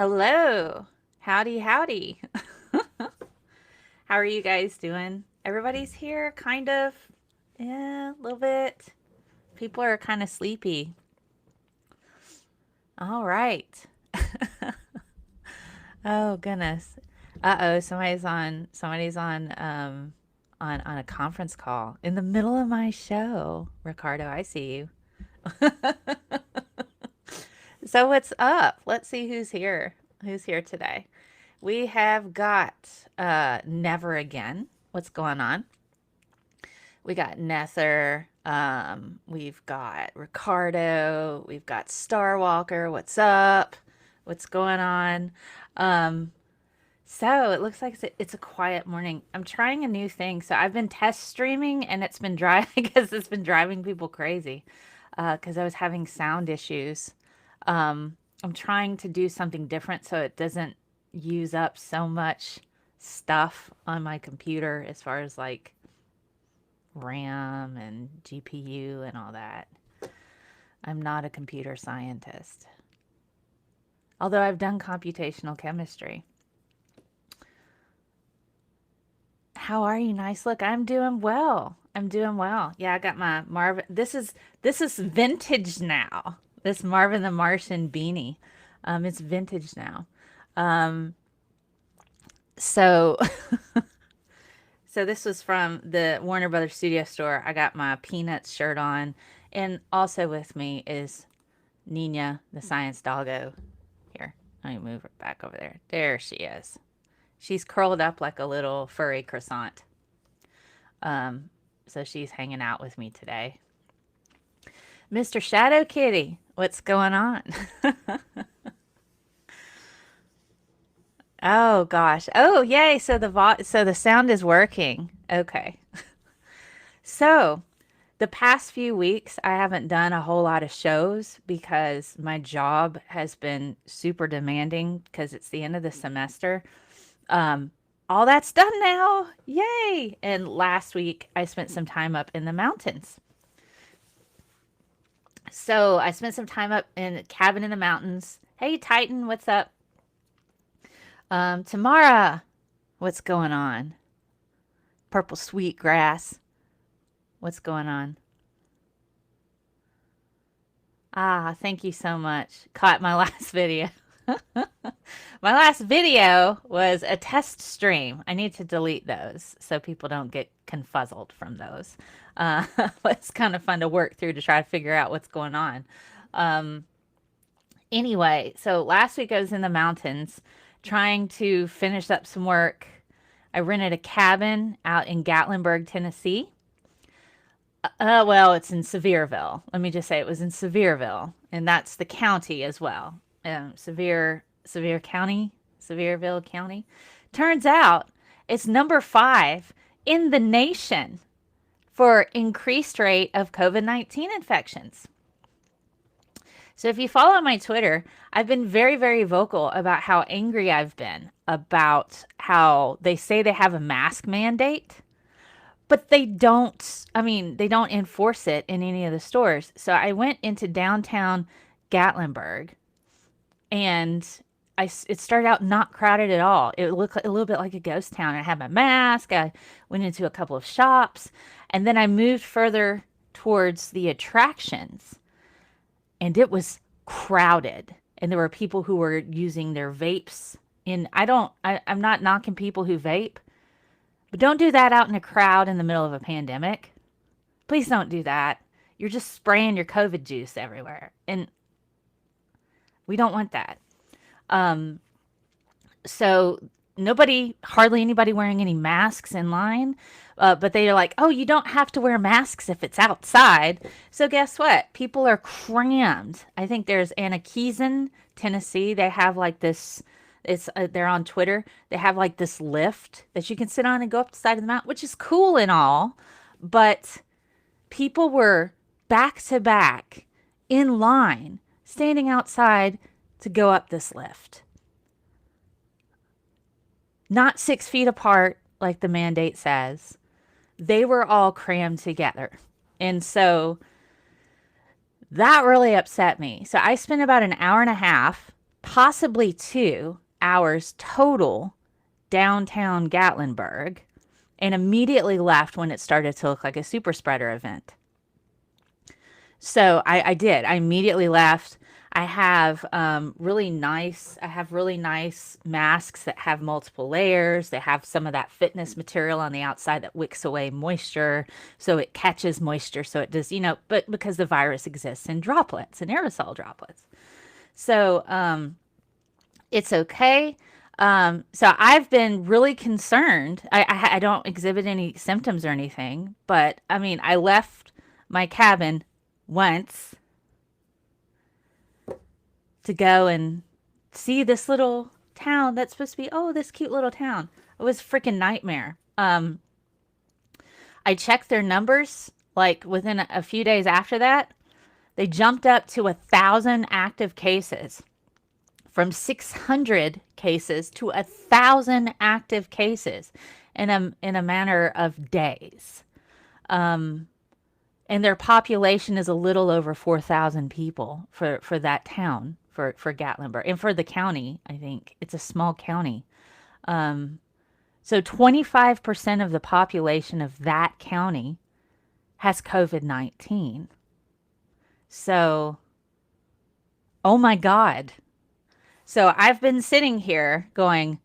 Hello. Howdy, howdy. How are you guys doing? Everybody's here, kind of. Yeah, a little bit. People are kind of sleepy. All right. Oh, goodness. Uh-oh, somebody's on a conference call in the middle of my show. Ricardo, I see you. So what's up? Let's see who's here. Who's here today? We have got Never Again. What's going on? We got Nether. We've got Ricardo. We've got Starwalker. What's up? What's going on? Um, so it looks like it's a quiet morning. I'm trying a new thing. So I've been test streaming and it's been driving because it's been driving people crazy because I was having sound issues. I'm trying to do something different so it doesn't use up so much stuff on my computer as far as like RAM and GPU and all that. I'm not a computer scientist, although I've done computational chemistry. How are you? Nice look. I'm doing well. I'm doing well. Yeah, I got my Marvin. This is vintage now. This Marvin the Martian beanie. It's vintage now. Um, so So this was from the Warner Brothers Studio Store. I got my Peanuts shirt on. And also with me is Nina, the science doggo. Here, let me move her back over there. There she is. She's curled up like a little furry croissant. So she's hanging out with me today. Mr. Shadow Kitty, what's going on? Oh gosh. Oh yay. So the sound is working. Okay. So the past few weeks, I haven't done a whole lot of shows because my job has been super demanding because it's the end of the semester. Um, all that's done now. Yay. And last week, I spent some time up in the mountains. So I spent some time up in a cabin in the mountains. Hey, Titan, what's up? Tamara, what's going on? Purple sweet grass, what's going on? Ah, thank you so much. Caught my last video. My last video was a test stream. I need to delete those so people don't get confuzzled from those. It's kind of fun to work through to try to figure out what's going on. Um, anyway, so last week I was in the mountains trying to finish up some work. I rented a cabin out in Gatlinburg, Tennessee. Well, it's in Sevierville. Let me just say it was in Sevierville, and that's the county as well. Sevier County, Sevierville County. Turns out it's number 5 in the nation for increased rate of COVID-19 infections. So if you follow my Twitter, I've been very, very vocal about how angry I've been about how they say they have a mask mandate, but they don't, they don't enforce it in any of the stores. So I went into downtown Gatlinburg and it started out not crowded at all. It looked a little bit like a ghost town. I had my mask. I went into a couple of shops, and then I moved further towards the attractions, and it was crowded. And there were people who were using their vapes. I'm not knocking people who vape, but don't do that out in a crowd in the middle of a pandemic. Please don't do that. You're just spraying your COVID juice everywhere, and we don't want that. So hardly anybody wearing any masks in line, but they are like, oh, you don't have to wear masks if it's outside. So guess what? People are crammed. I think there's Anakeesin, Tennessee. They have like this, they're on Twitter. They have like this lift that you can sit on and go up the side of the mountain, which is cool and all, but people were back to back in line, standing outside to go up this lift. Not 6 feet apart like the mandate says. They were all crammed together. And so that really upset me. So I spent about an hour and a half possibly 2 hours total downtown Gatlinburg, and immediately left when it started to look like a super spreader event. So I did. I immediately left. I have really nice masks that have multiple layers. They have some of that fitness material on the outside that wicks away moisture, so it catches moisture, so it does, but because the virus exists in droplets and aerosol droplets. So it's okay. So I've been really concerned. I don't exhibit any symptoms or anything, but I mean, I left my cabin once to go and see this little town that's supposed to be, oh, this cute little town. It was a freaking nightmare. I checked their numbers like within a few days after that. They jumped up to 1,000 active cases, from 600 cases to 1,000 active cases in a matter of days. And their population is a little over 4,000 people for that town, for Gatlinburg, and for the county. I think it's a small county. So 25% of the population of that county has COVID-19. So, oh my God. So I've been sitting here going,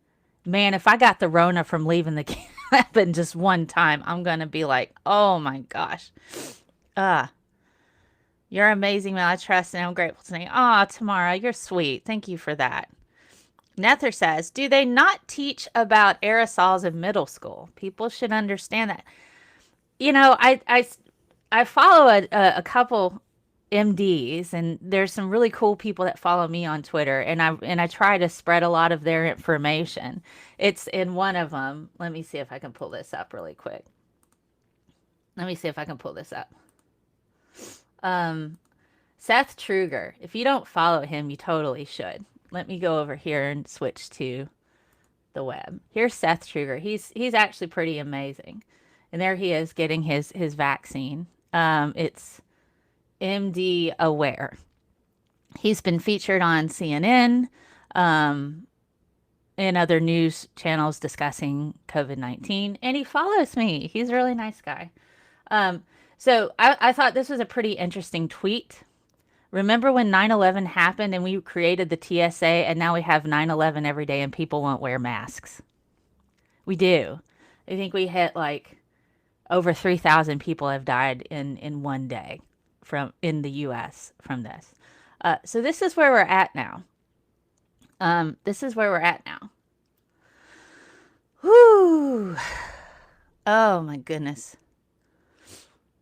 man, if I got the Rona from leaving the cabin just one time, I'm going to be like, oh my gosh. You're amazing, Mel. I trust and I'm grateful today. Oh, Tamara, you're sweet. Thank you for that. Nether says, do they not teach about aerosols in middle school? People should understand that. I follow a couple MDs, and there's some really cool people that follow me on Twitter, and I try to spread a lot of their information. It's in one of them. Let me see if I can pull this up really quick. Seth Truger. If you don't follow him, you totally should. Let me go over here and switch to the web. Here's Seth Truger. He's actually pretty amazing. And there he is getting his vaccine. It's MD Aware. He's been featured on CNN and other news channels discussing COVID-19, and he follows me. He's a really nice guy. So I thought this was a pretty interesting tweet. Remember when 9/11 happened and we created the TSA, and now we have 9/11 every day and people won't wear masks? We do. I think we hit like over 3,000 people have died in one day in the U.S. from this. So this is where we're at now. Whew. Oh my goodness.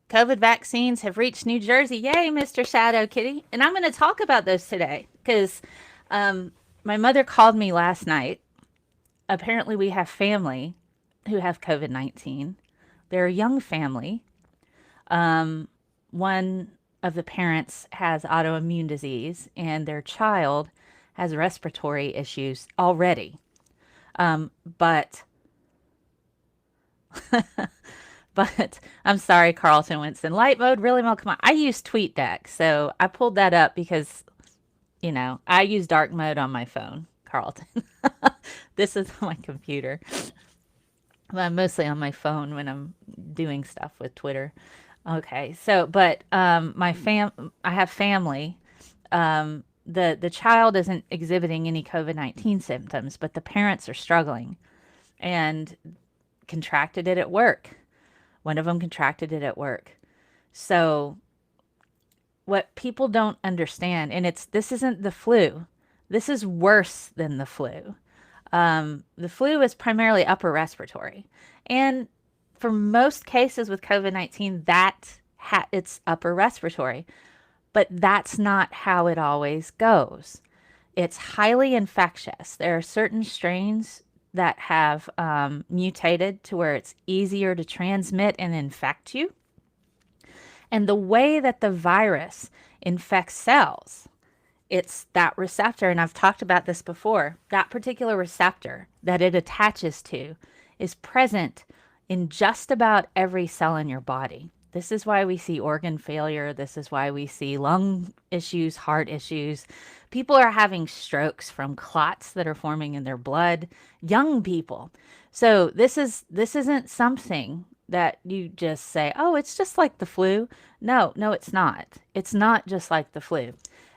COVID vaccines have reached New Jersey. Yay, Mr. Shadow Kitty. And I'm going to talk about those today because my mother called me last night. Apparently we have family who have COVID-19. They're a young family. One of the parents has autoimmune disease, and their child has respiratory issues already. But I'm sorry, Carlton Winston. Light mode, really, Mel? Come on. I use TweetDeck, so I pulled that up because, I use dark mode on my phone, Carlton. This is my computer. I'm mostly on my phone when I'm doing stuff with Twitter. Okay, so, but I have family. The child isn't exhibiting any COVID-19 symptoms, but the parents are struggling and contracted it at work. One of them contracted it at work. So what people don't understand, and this isn't the flu. This is worse than the flu. The flu is primarily upper respiratory. And for most cases with COVID-19, it's upper respiratory. But that's not how it always goes. It's highly infectious. There are certain strains that have mutated to where it's easier to transmit and infect you. And the way that the virus infects cells, it's that receptor, and I've talked about this before, that particular receptor that it attaches to is present in just about every cell in your body. This is why we see organ failure. This is why we see lung issues, heart issues. People are having strokes from clots that are forming in their blood. Young people. So this isn't something that you just say, "Oh, it's just like the flu." No, no, it's not. It's not just like the flu.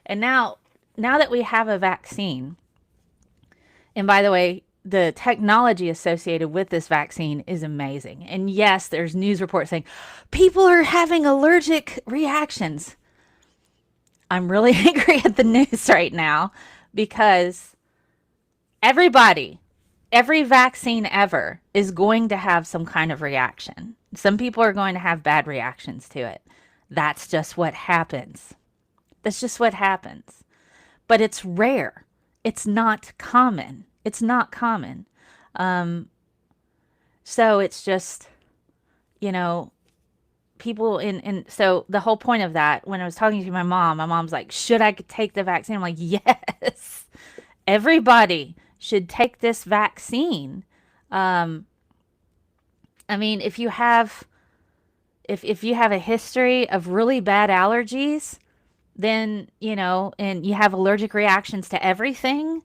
And now that we have a vaccine, and by the way, the technology associated with this vaccine is amazing. And yes, there's news reports saying people are having allergic reactions. I'm really angry at the news right now because everybody, every vaccine ever is going to have some kind of reaction. Some people are going to have bad reactions to it. That's just what happens. That's just what happens. But it's rare. It's not common. It's not common. So it's just, you know, people in so the whole point of that, when I was talking to my mom's like, should I take the vaccine? I'm like, yes, everybody should take this vaccine. Um, I mean, if you have a history of really bad allergies, then, you know, and you have allergic reactions to everything,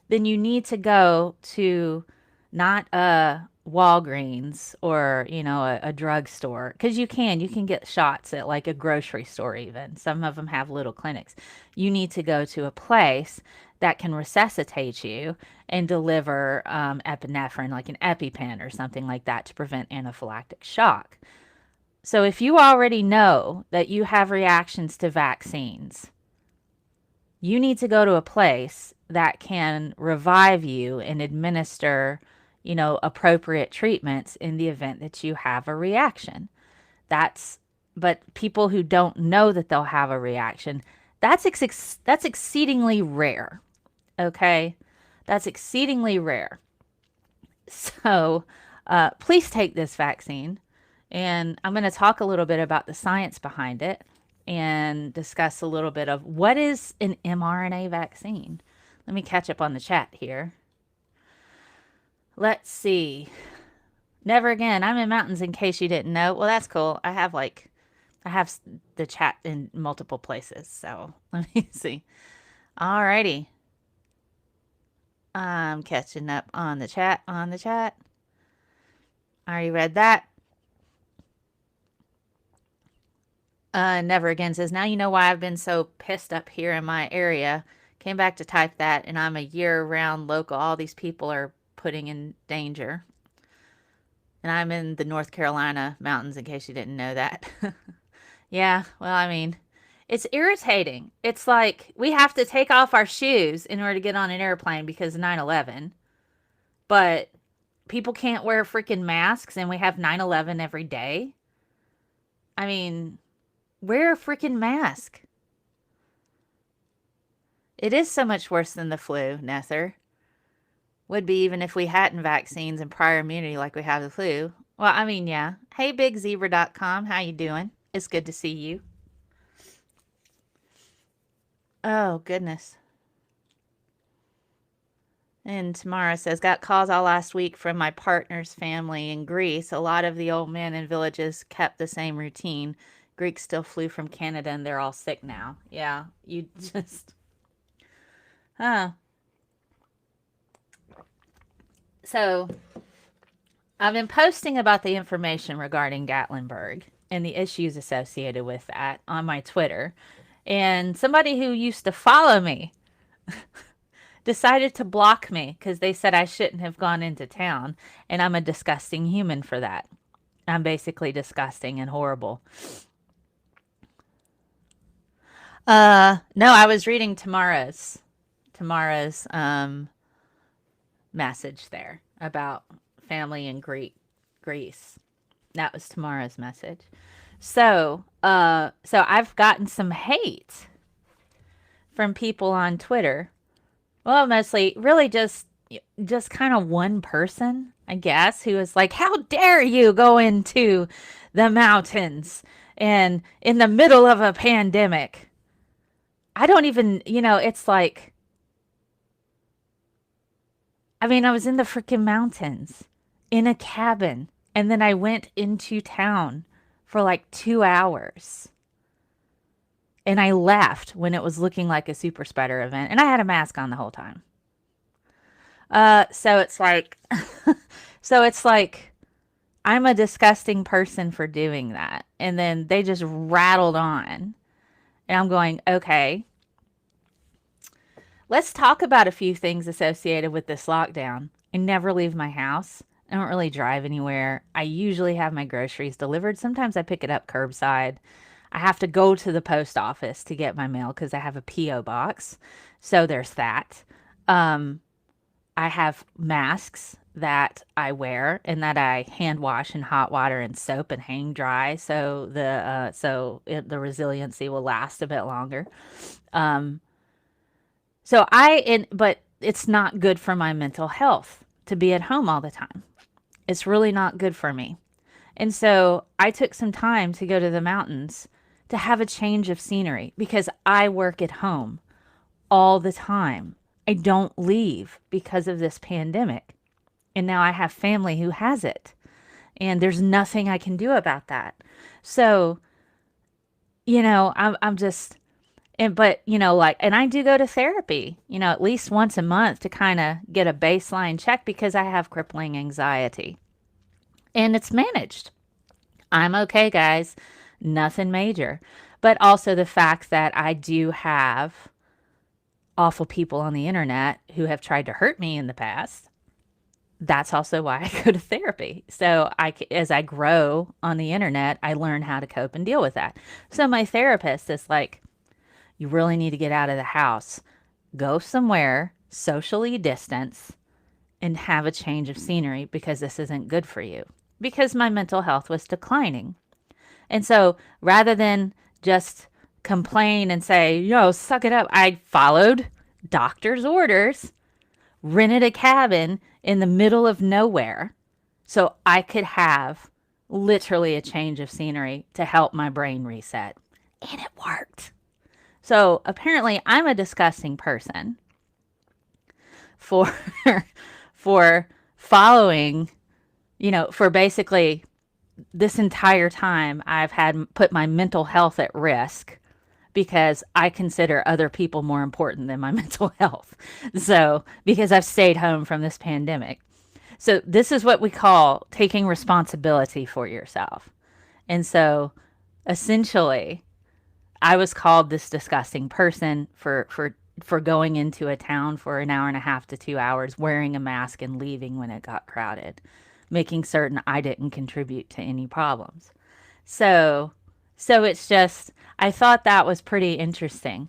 then you need to go to not a Walgreens or, you know, a drugstore, because you can get shots at like a grocery store even. Some of them have little clinics. You need to go to a place that can resuscitate you and deliver epinephrine, like an EpiPen or something like that, to prevent anaphylactic shock. So if you already know that you have reactions to vaccines, you need to go to a place that can revive you and administer, you know, appropriate treatments in the event that you have a reaction. That's, but people who don't know that they'll have a reaction, that's exceedingly rare. Okay? That's exceedingly rare. So, please take this vaccine. And I'm going to talk a little bit about the science behind it and discuss a little bit of what is an mRNA vaccine. Let me catch up on the chat here. Let's see. Never again. I'm in mountains in case you didn't know. Well, that's cool. I have the chat in multiple places. So let me see. Alrighty. I'm catching up on the chat. I already read that. Never again says, now you know why I've been so pissed up here in my area. Came back to type that, and I'm a year-round local. All these people are putting in danger. And I'm in the North Carolina mountains, in case you didn't know that. Yeah, well, I mean, it's irritating. It's like we have to take off our shoes in order to get on an airplane because of 9/11. But people can't wear freaking masks, and we have 9/11 every day. I mean, wear a freaking mask. It is so much worse than the flu, Nether. Would be even if we hadn't vaccines and prior immunity like we have the flu. Well, I mean, yeah. Hey, bigzebra.com. How you doing? It's good to see you. Oh, goodness. And Tamara says, got calls all last week from my partner's family in Greece. A lot of the old men in villages kept the same routine. Greeks still flew from Canada and they're all sick now. Yeah, you just... Huh. So, I've been posting about the information regarding Gatlinburg and the issues associated with that on my Twitter. And somebody who used to follow me decided to block me because they said I shouldn't have gone into town. And I'm a disgusting human for that. I'm basically disgusting and horrible. No, I was reading Tamara's message there about family in Greece. That was Tamara's message. So I've gotten some hate from people on Twitter. Well, mostly really just kind of one person, I guess, who was like, how dare you go into the mountains and in the middle of a pandemic? I don't even, it's like, I mean, I was in the freaking mountains in a cabin, and then I went into town for like 2 hours. And I left when it was looking like a super spreader event. And I had a mask on the whole time. So it's like, so it's like, I'm a disgusting person for doing that. And then they just rattled on. And I'm going, okay, let's talk about a few things associated with this lockdown. I never leave my house. I don't really drive anywhere. I usually have my groceries delivered. Sometimes I pick it up curbside. I have to go to the post office to get my mail because I have a P.O. box. So there's that. I have masks that I wear and that I hand wash in hot water and soap and hang dry, so the resiliency will last a bit longer. But it's not good for my mental health to be at home all the time. It's really not good for me. And so I took some time to go to the mountains to have a change of scenery because I work at home all the time. I don't leave because of this pandemic. And now I have family who has it. And there's nothing I can do about that. So, I'm just, and I do go to therapy, at least once a month to kind of get a baseline check because I have crippling anxiety. And it's managed. I'm okay, guys. Nothing major. But also the fact that I do have awful people on the internet who have tried to hurt me in the past. That's also why I go to therapy. So as I grow on the internet, I learn how to cope and deal with that. So my therapist is like, you really need to get out of the house, go somewhere, socially distance, and have a change of scenery because this isn't good for you. Because my mental health was declining. And so rather than just complain and say, suck it up, I followed doctor's orders, rented a cabin in the middle of nowhere so I could have literally a change of scenery to help my brain reset. And it worked. So apparently I'm a disgusting person for for following, for basically this entire time I've put my mental health at risk because I consider other people more important than my mental health. So, because I've stayed home from this pandemic. So, this is what we call taking responsibility for yourself. And so, essentially, I was called this disgusting person for going into a town for an hour and a half to 2 hours, wearing a mask and leaving when it got crowded, making certain I didn't contribute to any problems. So it's just, I thought that was pretty interesting.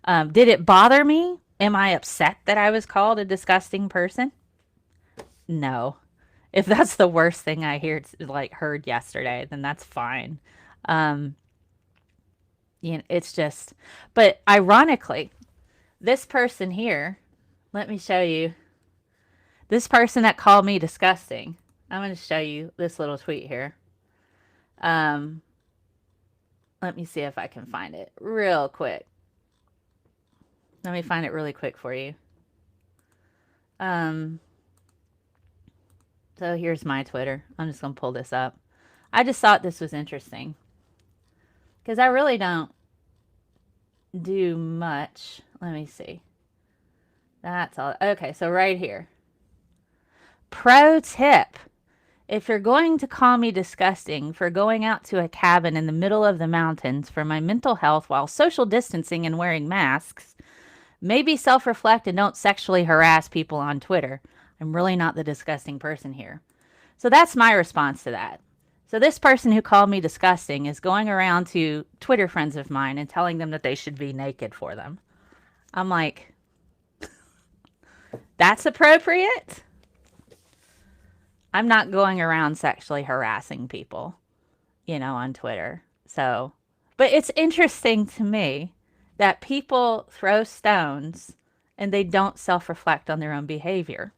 Did it bother me? Am I upset that I was called a disgusting person? No. If that's the worst thing I heard yesterday, then that's fine. It's just, but ironically, this person here, let me show you. This person that called me disgusting. I'm going to show you this little tweet here. Let me see if I can find it real quick. Let me find it really quick for you. So here's my Twitter. I'm just going to pull this up. I just thought this was interesting because I really don't do much. Let me see. That's all. Okay, so right here. Pro tip. If you're going to call me disgusting for going out to a cabin in the middle of the mountains for my mental health while social distancing and wearing masks, maybe self-reflect and don't sexually harass people on Twitter. I'm really not the disgusting person here. So that's my response to that. So this person who called me disgusting is going around to Twitter friends of mine and telling them that they should be naked for them. I'm like, that's appropriate? I'm not going around sexually harassing people, on Twitter. So, but it's interesting to me that people throw stones and they don't self-reflect on their own behavior.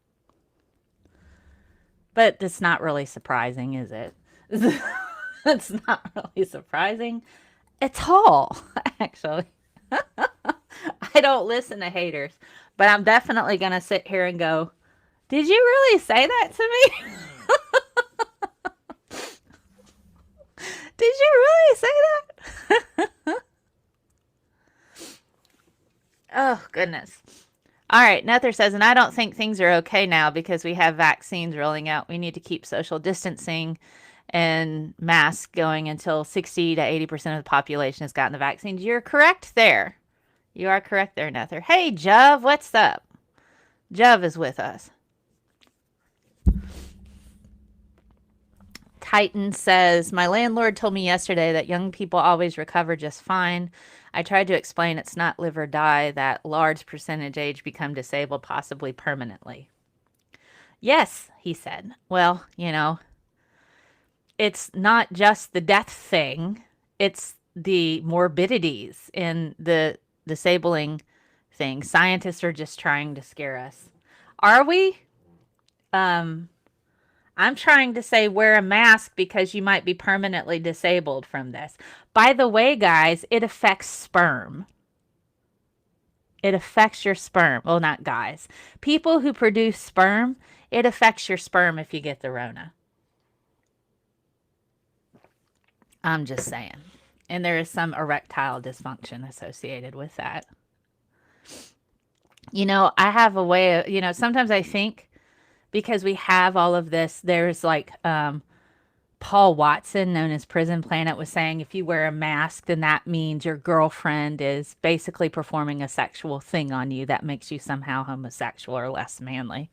But it's not really surprising, is it? It's not really surprising at all, actually. I don't listen to haters, but I'm definitely going to sit here and go, did you really say that to me? Did you really say that? Oh, goodness. All right, Nether says, and I don't think things are okay now because we have vaccines rolling out. We need to keep social distancing and masks going until 60 to 80% of the population has gotten the vaccines. You're correct there. You are correct there, Nether. Hey, Jove, what's up? Jove is with us. Titan says, my landlord told me yesterday that young people always recover just fine. I tried to explain it's not live or die, that large percentage age become disabled, possibly permanently. Yes, he said. Well, it's not just the death thing. It's the morbidities and the disabling thing. Scientists are just trying to scare us. Are we? I'm trying to say wear a mask because you might be permanently disabled from this. By the way, guys, it affects sperm. It affects your sperm. Well, not guys. People who produce sperm, it affects your sperm if you get the Rona. I'm just saying. And there is some erectile dysfunction associated with that. I have a way of, sometimes I think because we have all of this, there's like Paul Watson, known as Prison Planet, was saying if you wear a mask, then that means your girlfriend is basically performing a sexual thing on you that makes you somehow homosexual or less manly.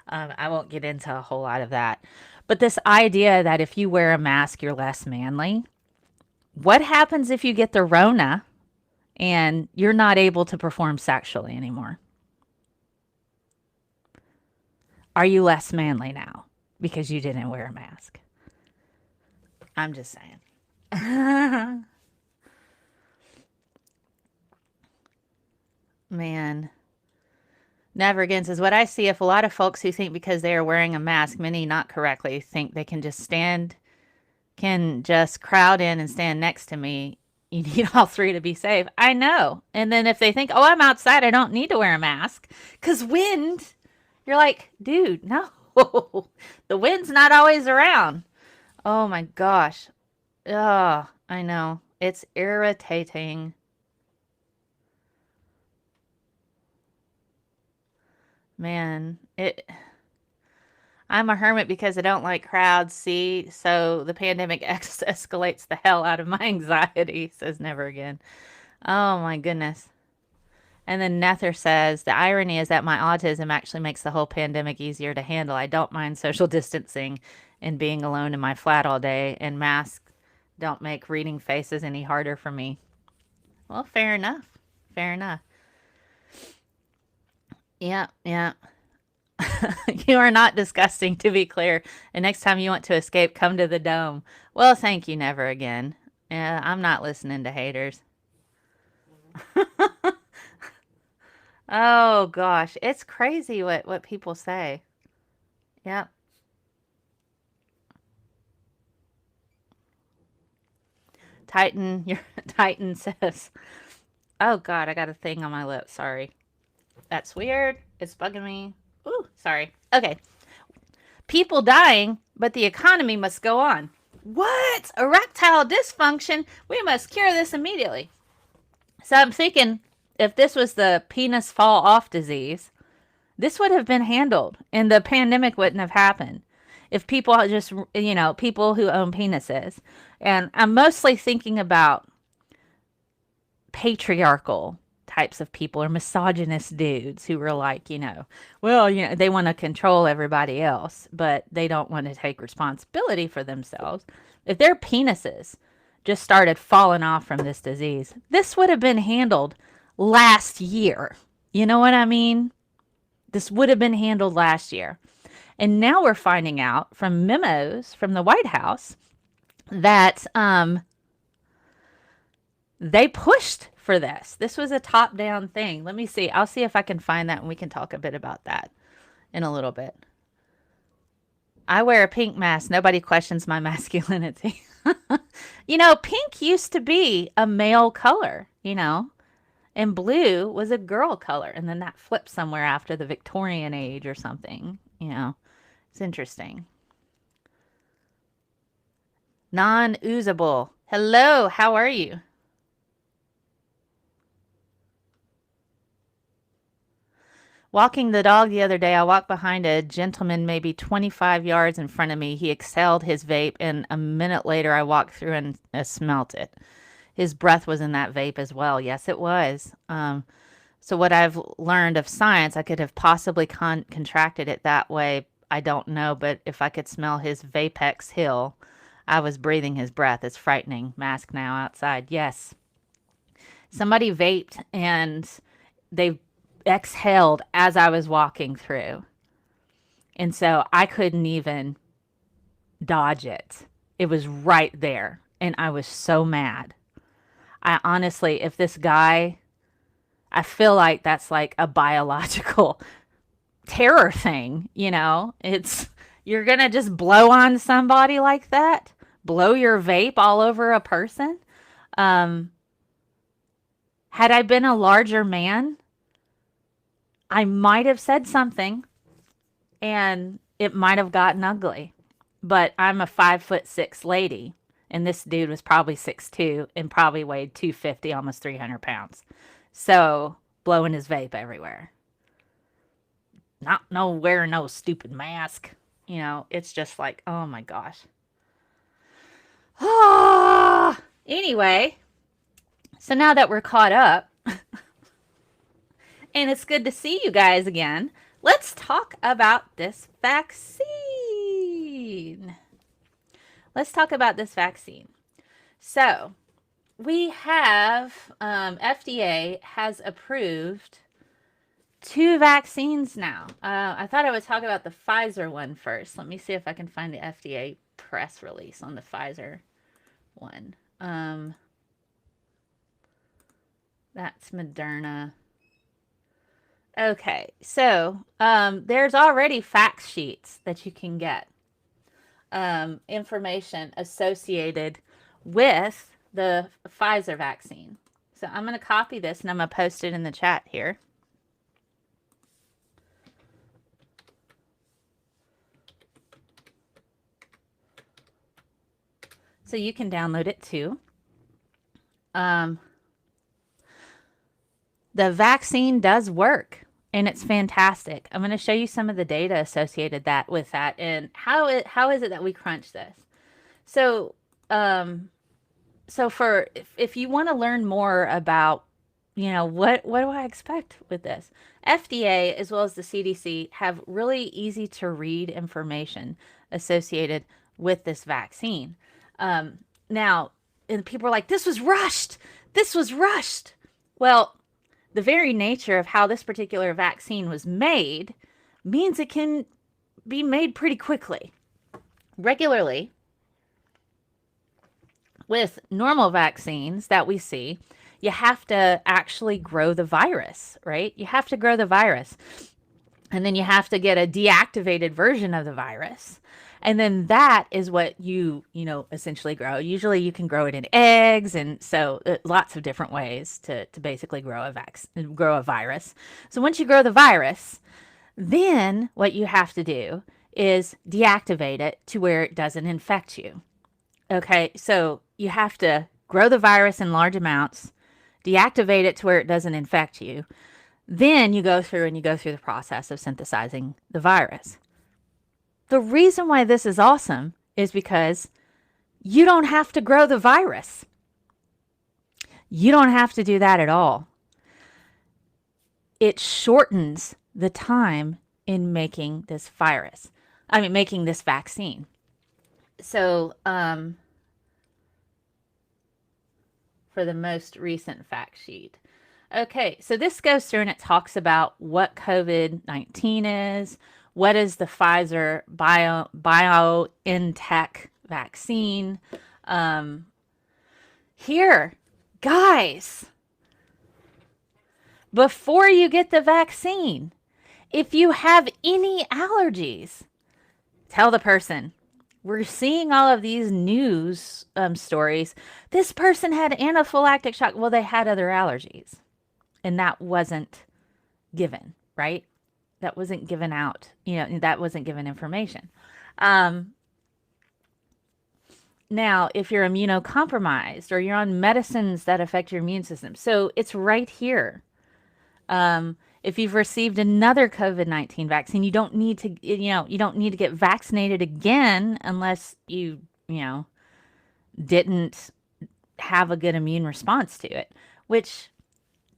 I won't get into a whole lot of that. But this idea that if you wear a mask, you're less manly. What happens if you get the Rona and you're not able to perform sexually anymore? Are you less manly now because you didn't wear a mask? I'm just saying. Man. Never again says, what I see, if a lot of folks who think because they are wearing a mask, many not correctly, think they can just crowd in and stand next to me. You need all three to be safe. I know. And then if they think, oh, I'm outside, I don't need to wear a mask because wind, you're like, dude, no. The wind's not always around. Oh my gosh. Oh, I know. It's irritating. Man, I'm a hermit because I don't like crowds, see? So the pandemic escalates the hell out of my anxiety, says Never Again. Oh my goodness. And then Nether says, the irony is that my autism actually makes the whole pandemic easier to handle. I don't mind social distancing and being alone in my flat all day, and masks don't make reading faces any harder for me. Well, fair enough. Fair enough. Yeah. You are not disgusting, to be clear. And next time you want to escape, come to the dome. Well, thank you, Never Again. Yeah, I'm not listening to haters. Oh, gosh. It's crazy what people say. Yep. Titan says, oh, God, I got a thing on my lip. Sorry. That's weird. It's bugging me. Ooh, sorry. Okay. People dying, but the economy must go on. What? Erectile dysfunction? We must cure this immediately. So I'm thinking, if this was the penis fall off disease, this would have been handled and the pandemic wouldn't have happened. If people just, people who own penises. And I'm mostly thinking about patriarchal types of people or misogynist dudes who are like, they want to control everybody else, but they don't want to take responsibility for themselves. If their penises just started falling off from this disease, this would have been handled last year. You know what I mean? This would have been handled last year. And now we're finding out from memos from the White House that they pushed for this. This was a top-down thing. Let me see. I'll see if I can find that and we can talk a bit about that in a little bit. I wear a pink mask. Nobody questions my masculinity. Pink used to be a male color, and blue was a girl color. And then that flipped somewhere after the Victorian age or something. It's interesting. Non-oozable. Hello, how are you? Walking the dog the other day, I walked behind a gentleman maybe 25 yards in front of me. He exhaled his vape, and a minute later, I walked through and smelt it. His breath was in that vape as well. Yes, it was. So what I've learned of science, I could have possibly contracted it that way. I don't know, but if I could smell his Vapex Hill, I was breathing his breath. It's frightening. Mask now outside. Yes. Somebody vaped and they exhaled as I was walking through. And so I couldn't even dodge it. It was right there. And I was so mad. I honestly, if this guy, I feel like that's like a biological terror thing, you know? You're going to just blow on somebody like that? Blow your vape all over a person? Um, had I been a larger man, I might have said something and it might have gotten ugly. But I'm a 5'6" lady, and this dude was probably 6'2" and probably weighed 250, almost 300 pounds. So blowing his vape everywhere. Not no wearing no stupid mask. You know, it's just like, oh my gosh. Ah, anyway, so now that we're caught up, and it's good to see you guys again, let's talk about this vaccine. Let's talk about this vaccine. So, we have, FDA has approved 2 vaccines now. I thought I would talk about the Pfizer one first. Let me see if I can find the FDA press release on the Pfizer one. That's Moderna. Okay, so there's already fact sheets that you can get, information associated with the Pfizer vaccine. So I'm going to copy this and I'm going to post it in the chat here. So you can download it too. The vaccine does work and it's fantastic. I'm going to show you some of the data associated with that and how is it that we crunch this. So, if you want to learn more about, you know, what do I expect with this? FDA as well as the CDC have really easy to read information associated with this vaccine. Now, and people are like, this was rushed. This was rushed. Well, the very nature of how this particular vaccine was made means it can be made pretty quickly. Regularly, with normal vaccines that we see, you have to actually grow the virus, right? You have to grow the virus. And then you have to get a deactivated version of the virus. And then that is what you essentially grow. Usually you can grow it in eggs. And so lots of different ways to basically grow a virus. So once you grow the virus, then what you have to do is deactivate it to where it doesn't infect you. Okay, so you have to grow the virus in large amounts, deactivate it to where it doesn't infect you. Then you go through the process of synthesizing the virus. The reason why this is awesome is because you don't have to grow the virus. You don't have to do that at all. It shortens the time in making this making this vaccine. So, for the most recent fact sheet. Okay, so this goes through and it talks about what COVID-19 is, what is the Pfizer BioNTech vaccine. Here, guys, before you get the vaccine, if you have any allergies, tell the person, we're seeing all of these news stories. This person had anaphylactic shock. Well, they had other allergies. And that wasn't given, right? That wasn't given out. That wasn't given information. Now, if you're immunocompromised or you're on medicines that affect your immune system, so it's right here. If you've received another COVID-19 vaccine, you don't need to, you don't need to get vaccinated again unless you didn't have a good immune response to it, which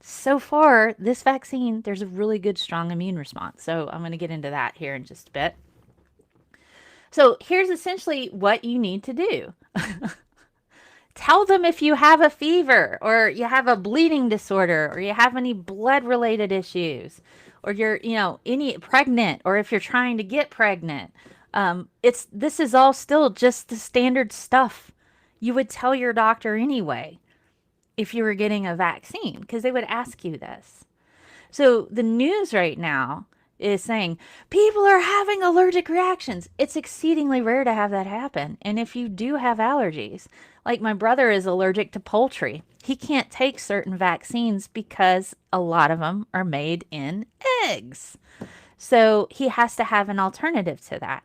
so far, this vaccine, there's a really good, strong immune response. So I'm going to get into that here in just a bit. So here's essentially what you need to do. Tell them if you have a fever or you have a bleeding disorder or you have any blood related issues or you're, any pregnant or if you're trying to get pregnant. This is all still just the standard stuff you would tell your doctor anyway if you were getting a vaccine because they would ask you this. So the news right now is saying people are having allergic reactions. It's exceedingly rare to have that happen. And if you do have allergies, like my brother is allergic to poultry, he can't take certain vaccines because a lot of them are made in eggs. So he has to have an alternative to that.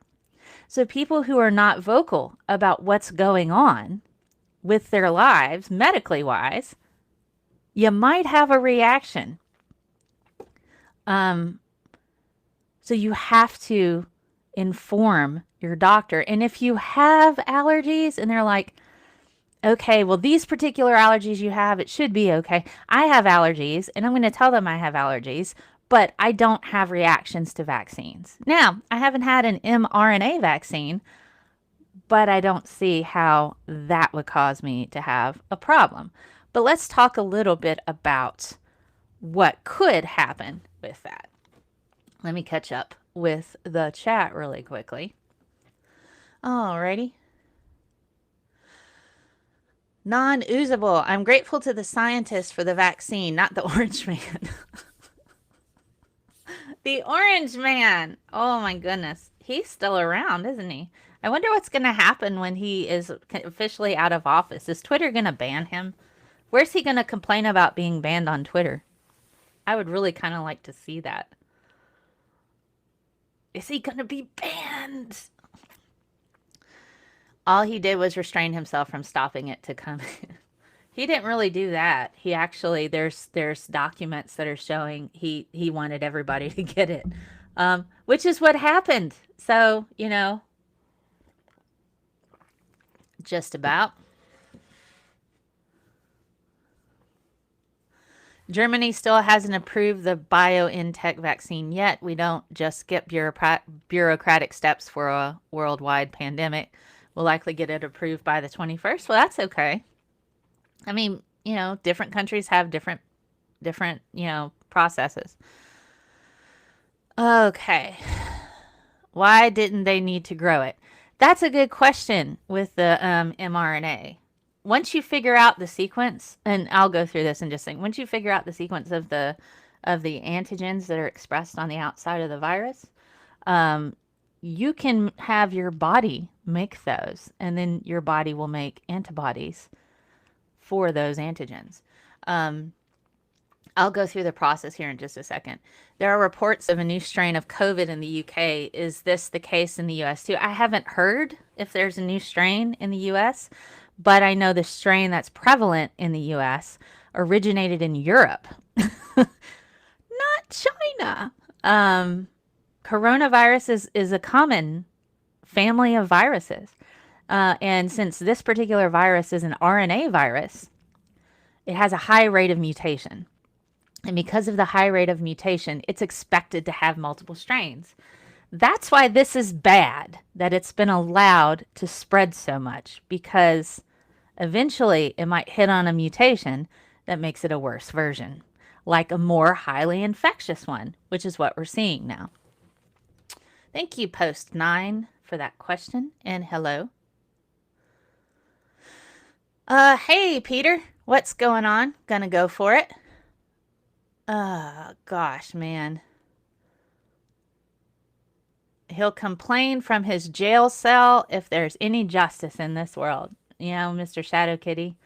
So people who are not vocal about what's going on with their lives, medically wise, you might have a reaction. So you have to inform your doctor. And if you have allergies and they're like, okay, well, these particular allergies you have, it should be okay. I have allergies and I'm going to tell them I have allergies, but I don't have reactions to vaccines. Now, I haven't had an mRNA vaccine, but I don't see how that would cause me to have a problem. But let's talk a little bit about what could happen with that. Let me catch up with the chat really quickly. Alrighty. Non-usable. I'm grateful to the scientists for the vaccine, not the orange man. The orange man. Oh my goodness. He's still around, isn't he? I wonder what's going to happen when he is officially out of office. Is Twitter going to ban him? Where's he going to complain about being banned on Twitter? I would really kind of like to see that. Is he going to be banned? All he did was restrain himself from stopping it to come in. He didn't really do that. He actually, there's documents that are showing he wanted everybody to get it, which is what happened. So, just about. Germany still hasn't approved the BioNTech vaccine yet. We don't just skip bureaucratic steps for a worldwide pandemic. We'll likely get it approved by the 21st. Well, that's okay. I mean, different countries have different, processes. Okay. Why didn't they need to grow it? That's a good question with the mRNA. Once you figure out the sequence, and I'll go through this in just a second. Once you figure out the sequence of the antigens that are expressed on the outside of the virus, you can have your body make those, and then your body will make antibodies for those antigens. I'll go through the process here in just a second. There are reports of a new strain of COVID in the UK. Is this the case in the US too? I haven't heard if there's a new strain in the US, but I know the strain that's prevalent in the US originated in Europe, not China. Coronavirus is a common family of viruses. And since this particular virus is an RNA virus, it has a high rate of mutation. And because of the high rate of mutation, it's expected to have multiple strains. That's why this is bad, that it's been allowed to spread so much, because eventually it might hit on a mutation that makes it a worse version, like a more highly infectious one, which is what we're seeing now. Thank you, Post 9, for that question, and hello. Hey, Peter, what's going on? Gonna go for it? Gosh, man. He'll complain from his jail cell if there's any justice in this world. Mr. Shadow Kitty,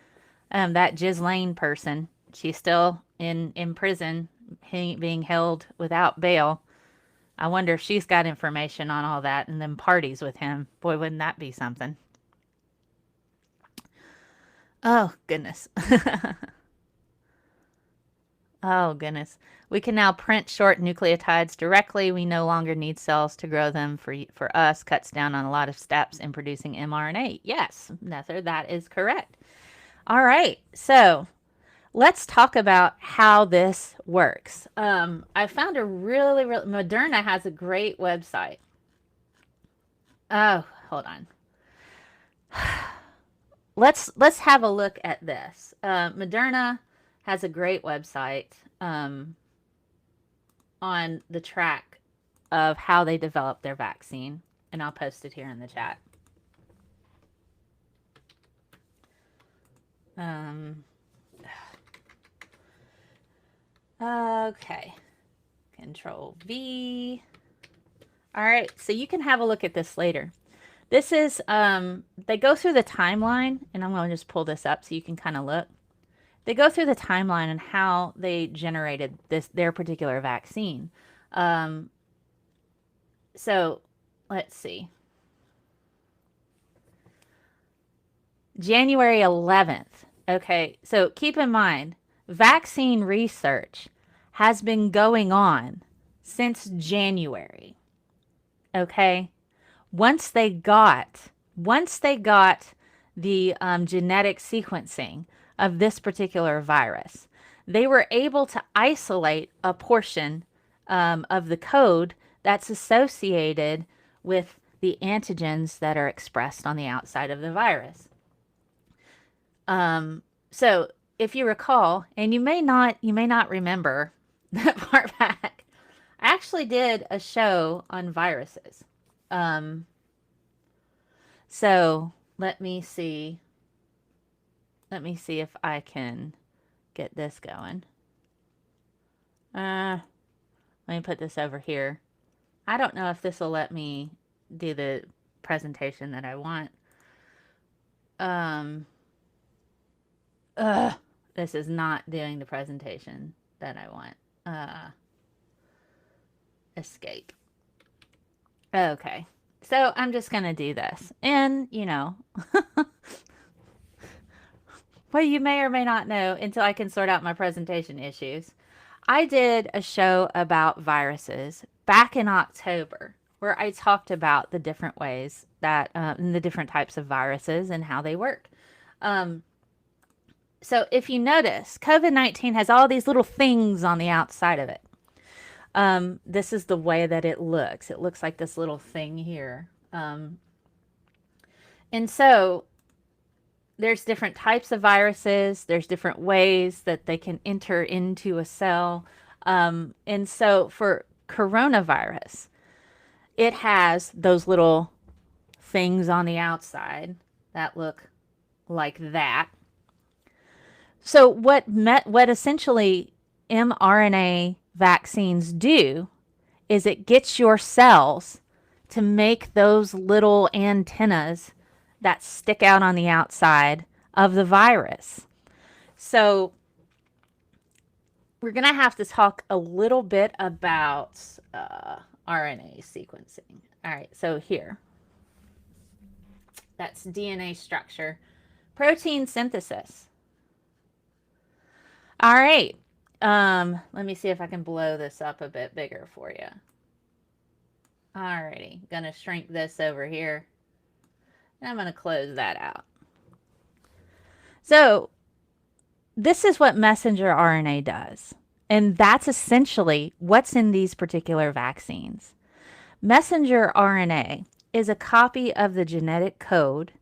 that Ghislaine person, she's still in prison, being held without bail. I wonder if she's got information on all that and then parties with him. Boy, wouldn't that be something? Oh, goodness. Oh, goodness. We can now print short nucleotides directly. We no longer need cells to grow them for us. Cuts down on a lot of steps in producing mRNA. Yes, Nether, that is correct. All right. So let's talk about how this works. I found a really Moderna has a great website. Oh, hold on. Let's have a look at this. Moderna has a great website on the track of how they develop their vaccine, and I'll post it here in the chat. Okay, Control V. All right, so you can have a look at this later. This is, they go through the timeline, and I'm going to just pull this up so you can kind of look. They go through the timeline and how they generated their particular vaccine. So let's see. January 11th. Okay, so keep in mind, vaccine research has been going on since January. Okay, once they got the genetic sequencing of this particular virus, they were able to isolate a portion of the code that's associated with the antigens that are expressed on the outside of the virus. So if you recall, and you may not remember that far back, I actually did a show on viruses. So let me see if I can get this going. Let me put this over here. I don't know if this will let me do the presentation that I want. This is not doing the presentation that I want. Escape. Okay. So I'm just going to do this. And, you know, well, you may or may not know until I can sort out my presentation issues. I did a show about viruses back in October where I talked about the different ways that, and the different types of viruses and how they work. So if you notice, COVID-19 has all these little things on the outside of it. This is the way that it looks. It looks like this little thing here. And so there's different types of viruses. There's different ways that they can enter into a cell. And so for coronavirus, it has those little things on the outside that look like that. So what essentially mRNA vaccines do is it gets your cells to make those little antennas that stick out on the outside of the virus. So we're going to have to talk a little bit about RNA sequencing. All right, so here. That's DNA structure. Protein synthesis. All right. Let me see if I can blow this up a bit bigger for you. Alrighty, gonna shrink this over here. And I'm gonna close that out. So this is what messenger RNA does. And that's essentially what's in these particular vaccines. Messenger RNA is a copy of the genetic code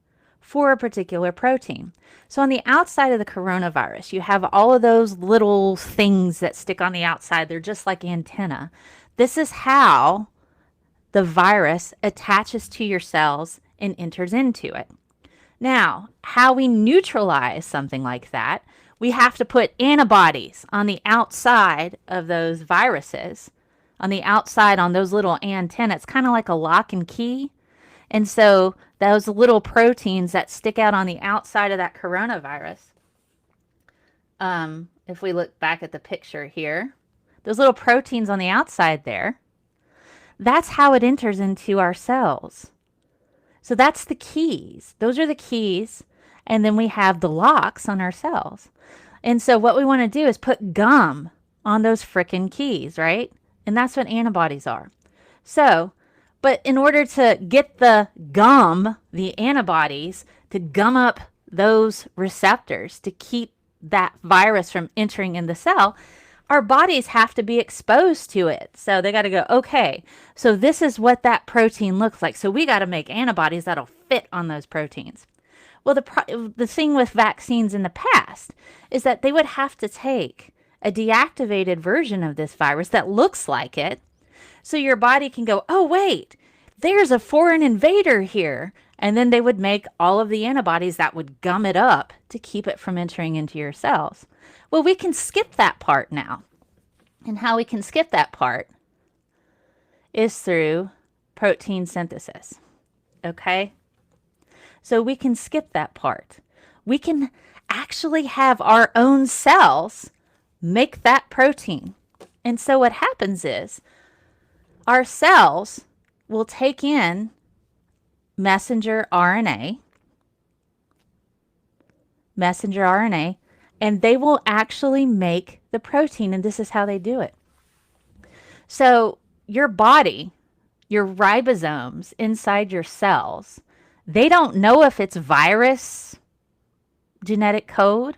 for a particular protein. So on the outside of the coronavirus, you have all of those little things that stick on the outside. They're just like antenna. This is how the virus attaches to your cells and enters into it. Now, how we neutralize something like that, we have to put antibodies on the outside of those viruses, on the outside on those little antennas. It's kind of like a lock and key. And so those little proteins that stick out on the outside of that coronavirus, if we look back at the picture here, those little proteins on the outside there, that's how it enters into our cells. So that's the keys. Those are the keys. And then we have the locks on our cells. And so what we want to do is put gum on those frickin' keys, right? And that's what antibodies are. So, but in order to get the gum, the antibodies, to gum up those receptors to keep that virus from entering in the cell, our bodies have to be exposed to it. So they got to go, okay, so this is what that protein looks like. So we got to make antibodies that'll fit on those proteins. Well, the thing with vaccines in the past is that they would have to take a deactivated version of this virus that looks like it. So your body can go, oh, wait, there's a foreign invader here. And then they would make all of the antibodies that would gum it up to keep it from entering into your cells. Well, we can skip that part now. And how we can skip that part is through protein synthesis. Okay? So we can skip that part. We can actually have our own cells make that protein. And so what happens is our cells will take in messenger RNA, and they will actually make the protein, and this is how they do it. So your body, your ribosomes inside your cells, they don't know if it's virus genetic code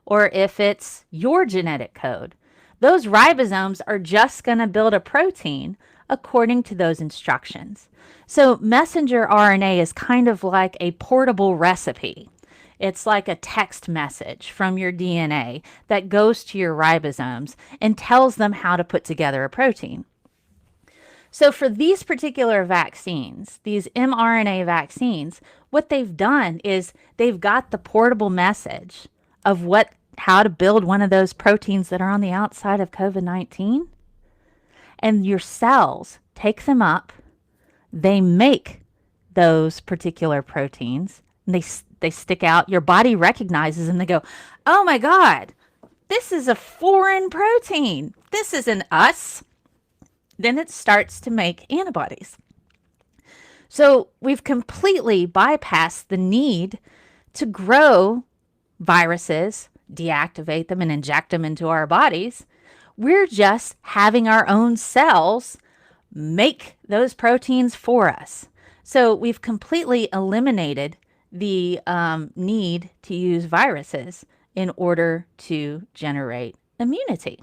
or if it's your genetic code. Those ribosomes are just going to build a protein according to those instructions. So messenger RNA is kind of like a portable recipe. It's like a text message from your DNA that goes to your ribosomes and tells them how to put together a protein. So for these particular vaccines, these mRNA vaccines, what they've done is they've got the portable message of how to build one of those proteins that are on the outside of COVID-19. And your cells take them up, they make those particular proteins, and they stick out. Your body recognizes them. They go, oh my God, this is a foreign protein. This isn't us. Then it starts to make antibodies. So we've completely bypassed the need to grow viruses, deactivate them, and inject them into our bodies. We're just having our own cells make those proteins for us. So we've completely eliminated the need to use viruses in order to generate immunity.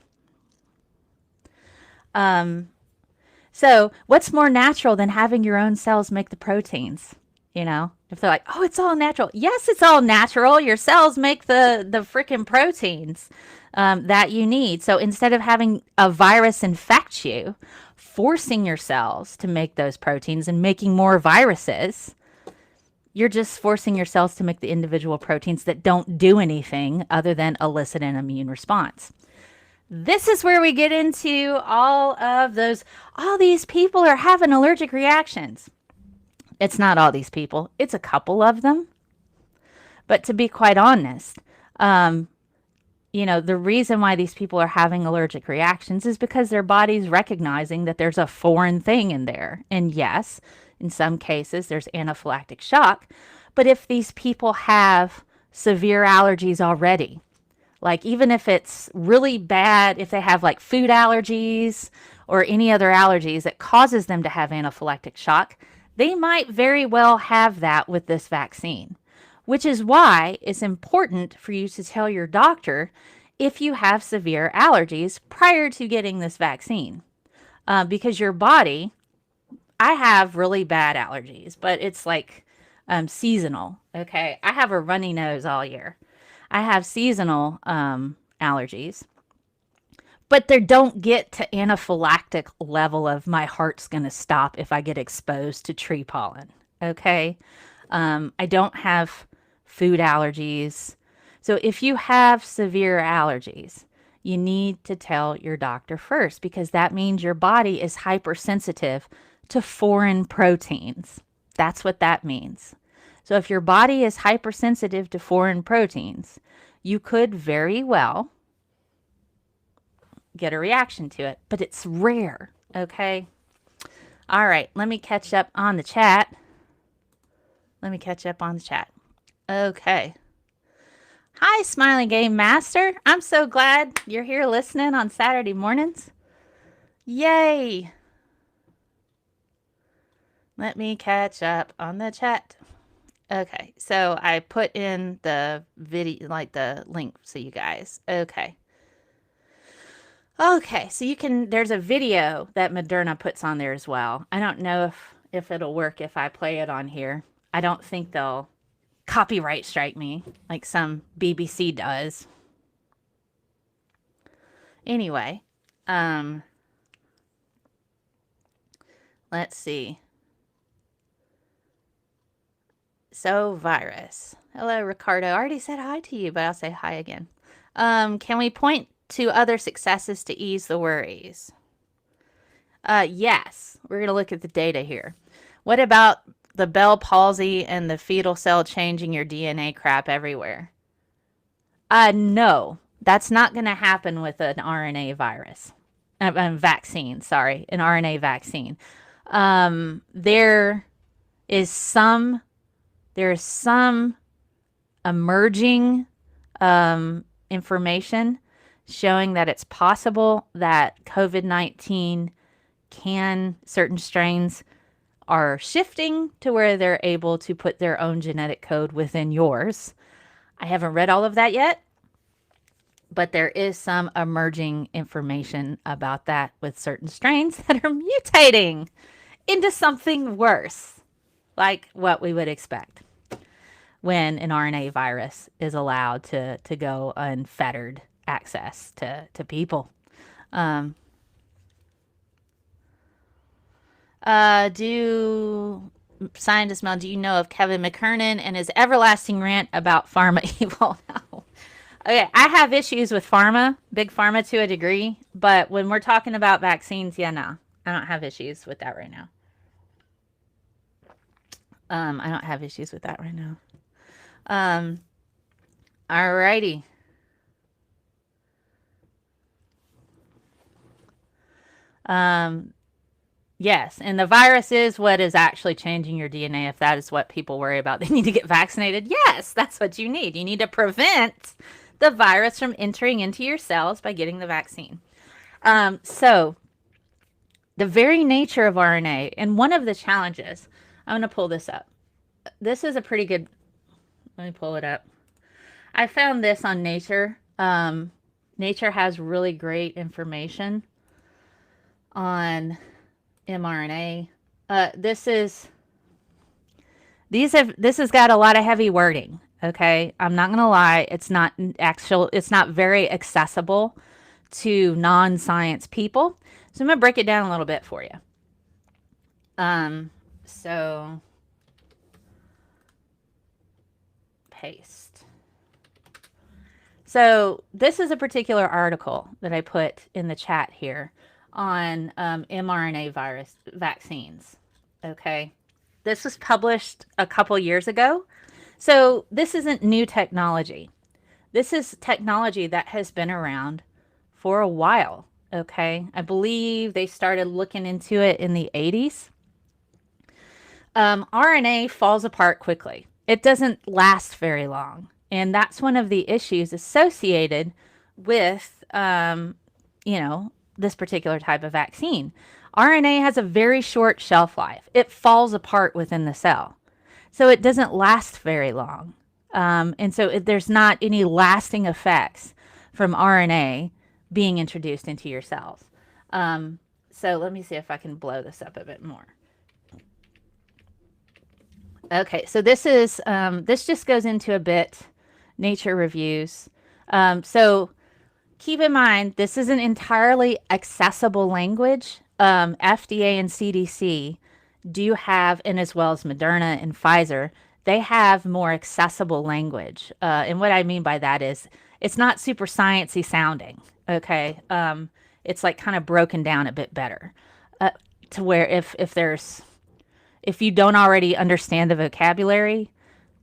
So what's more natural than having your own cells make the proteins? You know, if they're like, oh, it's all natural. Yes, it's all natural. Your cells make the freaking proteins that you need. So instead of having a virus infect you, forcing your cells to make those proteins and making more viruses, you're just forcing your cells to make the individual proteins that don't do anything other than elicit an immune response. This is where we get into all these people are having allergic reactions. It's not all these people. It's a couple of them. But to be quite honest, the reason why these people are having allergic reactions is because their body's recognizing that there's a foreign thing in there. And yes, in some cases, there's anaphylactic shock. But if these people have severe allergies already, like even if it's really bad, if they have like food allergies or any other allergies that causes them to have anaphylactic shock, they might very well have that with this vaccine, which is why it's important for you to tell your doctor if you have severe allergies prior to getting this vaccine. Because your body, I have really bad allergies, but it's like seasonal, okay? I have a runny nose all year. I have seasonal allergies, but they don't get to anaphylactic level of my heart's going to stop if I get exposed to tree pollen, okay? I don't have food allergies. So if you have severe allergies, you need to tell your doctor first, because that means your body is hypersensitive to foreign proteins. That's what that means. So if your body is hypersensitive to foreign proteins, you could very well get a reaction to it, but it's rare, okay? All right, let me catch up on the chat. Okay. Hi, Smiling Game Master. I'm so glad you're here listening on Saturday mornings. Yay! Let me catch up on the chat. Okay, so I put in the video, like the link, so you guys. Okay. Okay, so you can, there's a video that Moderna puts on there as well. I don't know if it'll work if I play it on here. I don't think they'll copyright strike me like some BBC does. Anyway, let's see. So virus. Hello, Ricardo. I already said hi to you, but I'll say hi again. Can we point to other successes to ease the worries? Yes. We're going to look at the data here. What about the Bell palsy and the fetal cell changing your DNA crap everywhere? No. That's not going to happen with an RNA virus. Vaccine, sorry. An RNA vaccine. There is some emerging information showing that it's possible that COVID-19 certain strains are shifting to where they're able to put their own genetic code within yours. I haven't read all of that yet, but there is some emerging information about that with certain strains that are mutating into something worse, like what we would expect when an RNA virus is allowed to go unfettered access to people. Do ScientistMel, do you know of Kevin McKernan and his everlasting rant about pharma evil? No. Okay, I have issues with pharma, big pharma to a degree, but when we're talking about vaccines, yeah, no, I don't have issues with that right now. I don't have issues with that right now. Alrighty. Yes, and the virus is what is actually changing your DNA. If that is what people worry about, they need to get vaccinated. Yes, that's what you need. You need to prevent the virus from entering into your cells by getting the vaccine. So the very nature of RNA, and one of the challenges, I'm going to pull this up. This is a pretty good, let me pull it up. I found this on Nature. Nature has really great information on mRNA. This has got a lot of heavy wording. Okay, I'm not gonna lie, it's not very accessible to non-science people. So I'm gonna break it down a little bit for you. So paste. So this is a particular article that I put in the chat here on mRNA virus vaccines. Okay, this was published a couple years ago. So this isn't new technology. This is technology that has been around for a while. Okay, I believe they started looking into it in the 80s. RNA falls apart quickly. It doesn't last very long. And that's one of the issues associated with, this particular type of vaccine. RNA has a very short shelf life. It falls apart within the cell. So it doesn't last very long. And so there's not any lasting effects from RNA being introduced into your cells. So let me see if I can blow this up a bit more. Okay, so this just goes into a bit Nature reviews. So keep in mind, this is an entirely accessible language. FDA and CDC do have, and as well as Moderna and Pfizer, they have more accessible language. And what I mean by that is it's not super sciencey sounding. Okay, it's like kind of broken down a bit better to where if you don't already understand the vocabulary,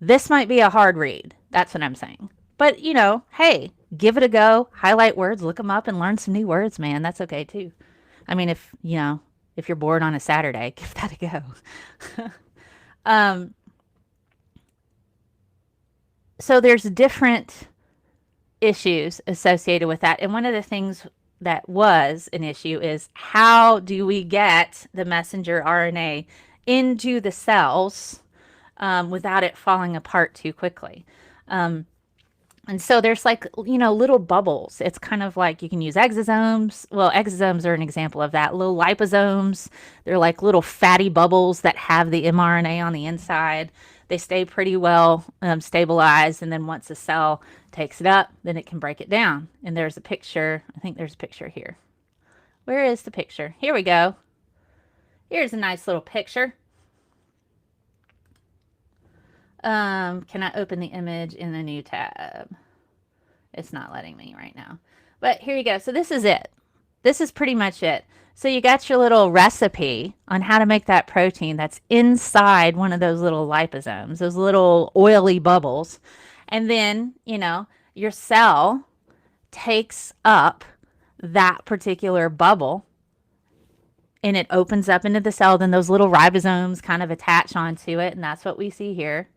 this might be a hard read. That's what I'm saying. But, hey, give it a go. Highlight words, look them up, and learn some new words, man. That's okay, too. I mean, if you're bored on a Saturday, give that a go. So there's different issues associated with that. And one of the things that was an issue is how do we get the messenger RNA into the cells without it falling apart too quickly? And so there's like, little bubbles. It's kind of like you can use exosomes. Well, exosomes are an example of that. Little liposomes, they're like little fatty bubbles that have the mRNA on the inside. They stay pretty well stabilized. And then once a cell takes it up, then it can break it down. And there's a picture. I think there's a picture here. Where is the picture? Here we go. Here's a nice little picture. Can I open the image in the new tab? It's not letting me right now. But here you go. So this is it. This is pretty much it. So you got your little recipe on how to make that protein that's inside one of those little liposomes, those little oily bubbles. And then, your cell takes up that particular bubble and it opens up into the cell. Then those little ribosomes kind of attach onto it. And that's what we see here.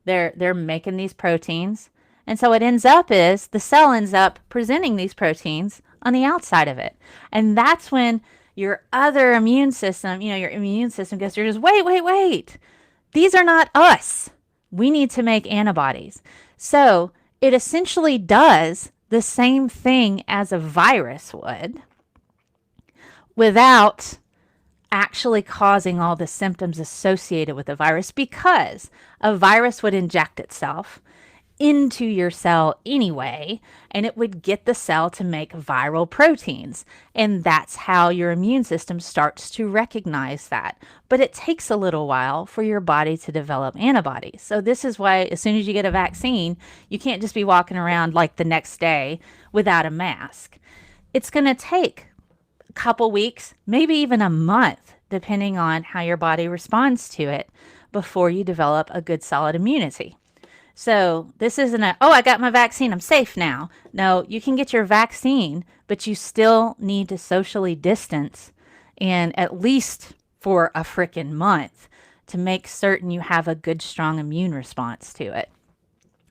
They're making these proteins. And so what ends up is the cell ends up presenting these proteins on the outside of it. And that's when your other immune system, your immune system goes through and goes, wait. These are not us. We need to make antibodies. So it essentially does the same thing as a virus would without actually causing all the symptoms associated with the virus, because a virus would inject itself into your cell anyway, and it would get the cell to make viral proteins. And that's how your immune system starts to recognize that. But it takes a little while for your body to develop antibodies. So this is why as soon as you get a vaccine, you can't just be walking around like the next day without a mask. It's going to take couple weeks, maybe even a month, depending on how your body responds to it before you develop a good solid immunity. So this isn't I got my vaccine, I'm safe now. No, you can get your vaccine, but you still need to socially distance, and at least for a frickin' month, to make certain you have a good, strong immune response to it.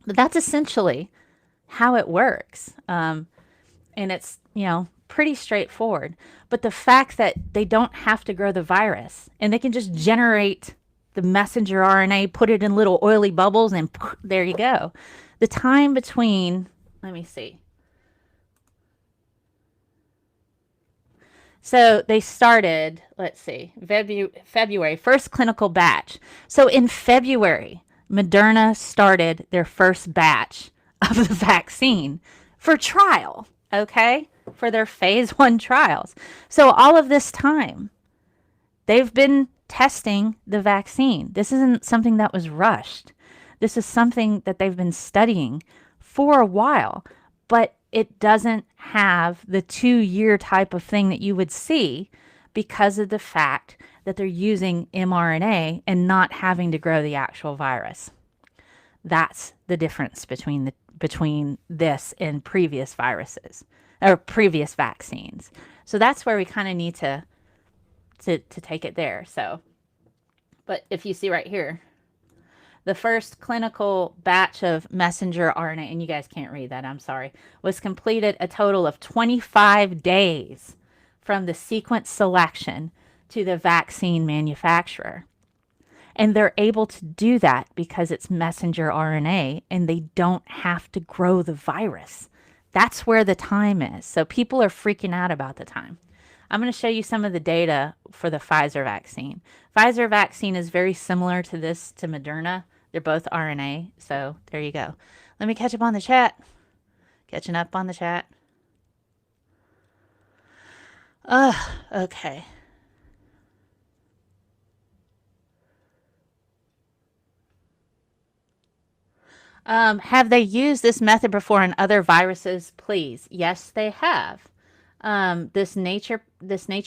But that's essentially how it works. And it's, pretty straightforward. But the fact that they don't have to grow the virus and they can just generate the messenger RNA, put it in little oily bubbles, and there you go. The time between, let me see. So they started, let's see, February, first clinical batch. So in February, Moderna started their first batch of the vaccine for trial, okay? For their phase 1 trials. So all of this time, they've been testing the vaccine. This isn't something that was rushed. This is something that they've been studying for a while, but it doesn't have the 2-year type of thing that you would see because of the fact that they're using mRNA and not having to grow the actual virus. That's the difference between this and previous viruses or previous vaccines. So that's where we kind of need to take it there. So, but if you see right here, the first clinical batch of messenger RNA, and you guys can't read that, I'm sorry, was completed a total of 25 days from the sequence selection to the vaccine manufacturer. And they're able to do that because it's messenger RNA and they don't have to grow the virus. That's where the time is. So people are freaking out about the time. I'm going to show you some of the data for the Pfizer vaccine. Pfizer vaccine is very similar to Moderna. They're both RNA. So there you go. Let me catch up on the chat. Catching up on the chat. Okay. Have they used this method before in other viruses? Please. Yes, they have. This nature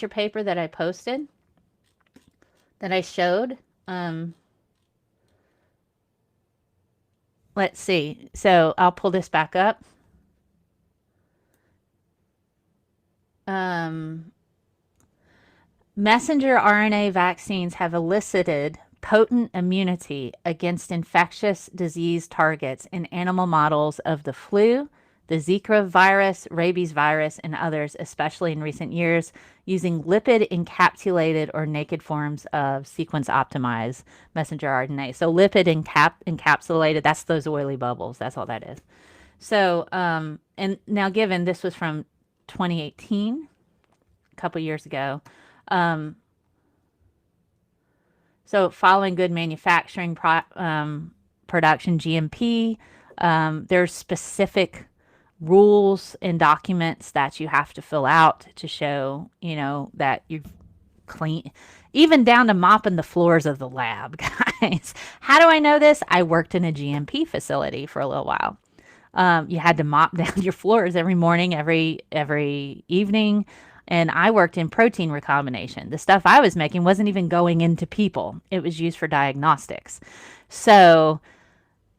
paper that I posted, that I showed. Let's see. So I'll pull this back up. Messenger RNA vaccines have elicited potent immunity against infectious disease targets in animal models of the flu, the Zika virus, rabies virus, and others, especially in recent years, using lipid encapsulated or naked forms of sequence optimized messenger RNA. So lipid encapsulated, that's those oily bubbles. That's all that is. So, and now given this was from 2018, a couple years ago. So following good manufacturing production, GMP, there's specific rules and documents that you have to fill out to show, that you've clean, even down to mopping the floors of the lab, guys. How do I know this? I worked in a GMP facility for a little while. You had to mop down your floors every morning, every evening. And I worked in protein recombination. The stuff I was making wasn't even going into people. It was used for diagnostics. So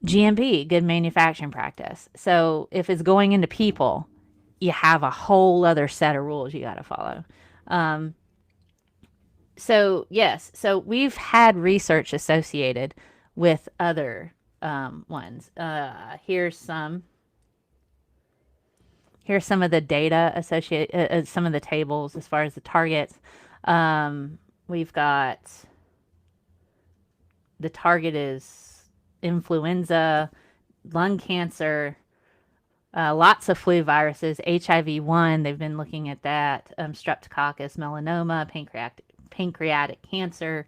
GMP, good manufacturing practice. So if it's going into people, you have a whole other set of rules you got to follow. So yes, so we've had research associated with other ones. Here's some of the data associated, some of the tables as far as the targets. We've got the target is influenza, lung cancer, lots of flu viruses, HIV-1, they've been looking at that, streptococcus, melanoma, pancreatic cancer.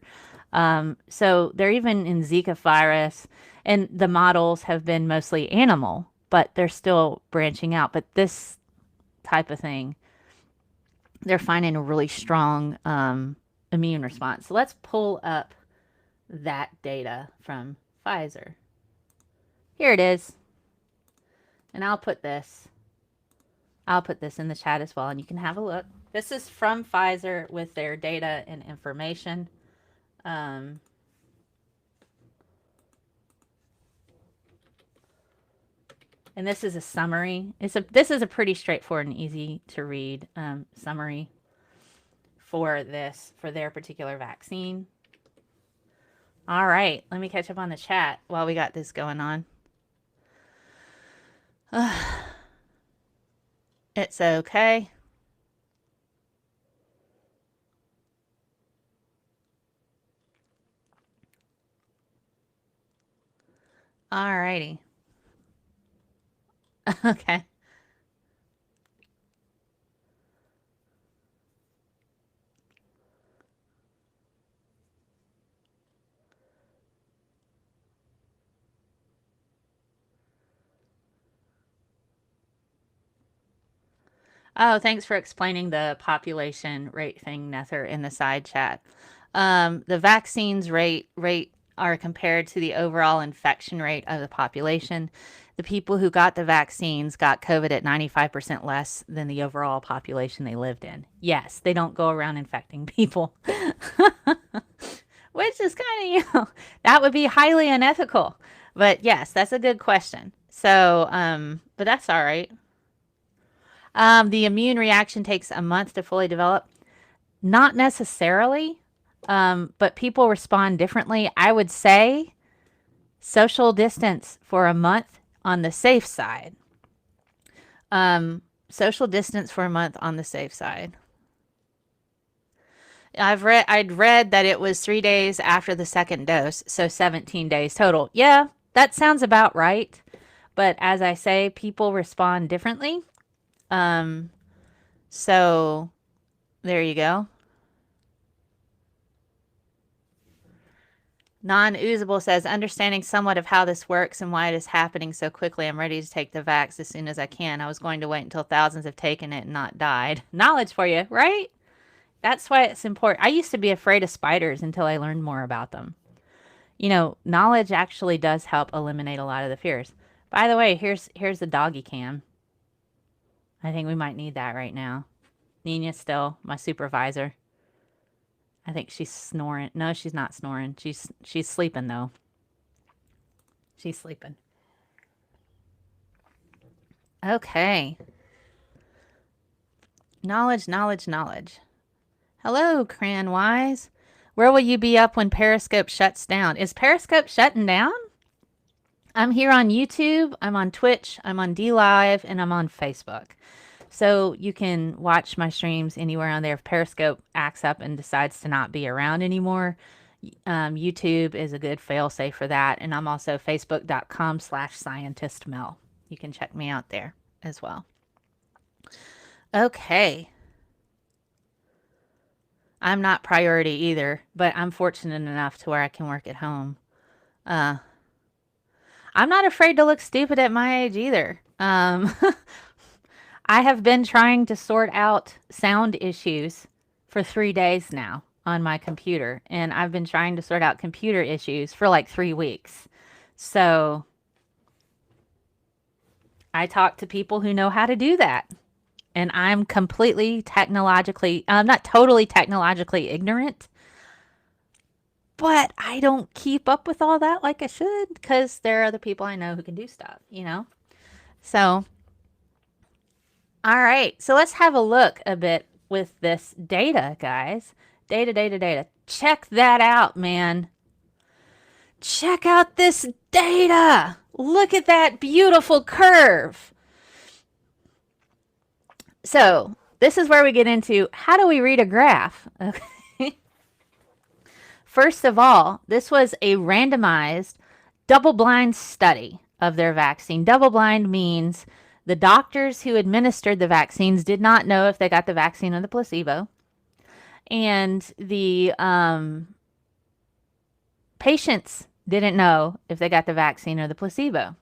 So they're even in Zika virus, and the models have been mostly animal, but they're still branching out. But this type of thing, they're finding a really strong immune response. So let's pull up that data from Pfizer. Here it is. And I'll put this in the chat as well, and you can have a look. This is from Pfizer with their data and information. And this is a summary. This is a pretty straightforward and easy to read summary for their particular vaccine. All right, let me catch up on the chat while we got this going on. It's okay. All righty. Okay. Oh, thanks for explaining the population rate thing, Nether, in the side chat. The vaccines rate are compared to the overall infection rate of the population. The people who got the vaccines got COVID at 95% less than the overall population they lived in. Yes, they don't go around infecting people. Which is kind of, that would be highly unethical. But yes, that's a good question. So, but that's all right. The immune reaction takes a month to fully develop. Not necessarily, but people respond differently. I would say social distance for a month on the safe side. Social distance for a month on the safe side. I'd read that it was 3 days after the second dose, so 17 days total. Yeah, that sounds about right. But as I say, people respond differently. So there you go. Non-oozable says, understanding somewhat of how this works and why it is happening so quickly, I'm ready to take the vax as soon as I can. I was going to wait until thousands have taken it and not died. Knowledge for you, right? That's why it's important. I used to be afraid of spiders until I learned more about them. You know, knowledge actually does help eliminate a lot of the fears. By the way, here's the doggy cam. I think we might need that right now. Nina still, my supervisor. I think she's snoring. No, she's not snoring. She's sleeping though. She's sleeping. Okay. Knowledge, knowledge, knowledge. Hello, Cranwise. Where will you be up when Periscope shuts down? Is Periscope shutting down? I'm here on YouTube, I'm on Twitch, I'm on D Live, and I'm on Facebook. So you can watch my streams anywhere on there. If Periscope acts up and decides to not be around anymore, YouTube is a good fail-safe for that. And I'm also facebook.com/ScientistMel. You can check me out there as well. Okay. I'm not priority either, but I'm fortunate enough to where I can work at home. I'm not afraid to look stupid at my age either. I have been trying to sort out sound issues for 3 days now on my computer, and I've been trying to sort out computer issues for like 3 weeks. So I talk to people who know how to do that. And I'm completely I'm not totally technologically ignorant, but I don't keep up with all that like I should because there are other people I know who can do stuff, you know? So, all right. So let's have a look a bit with this data, guys. Data. Check that out, man. Check out this data. Look at that beautiful curve. So this is where we get into how do we read a graph? Okay. First of all, this was a randomized double-blind study of their vaccine. Double-blind means the doctors who administered the vaccines did not know if they got the vaccine or the placebo. And the patients didn't know if they got the vaccine or the placebo.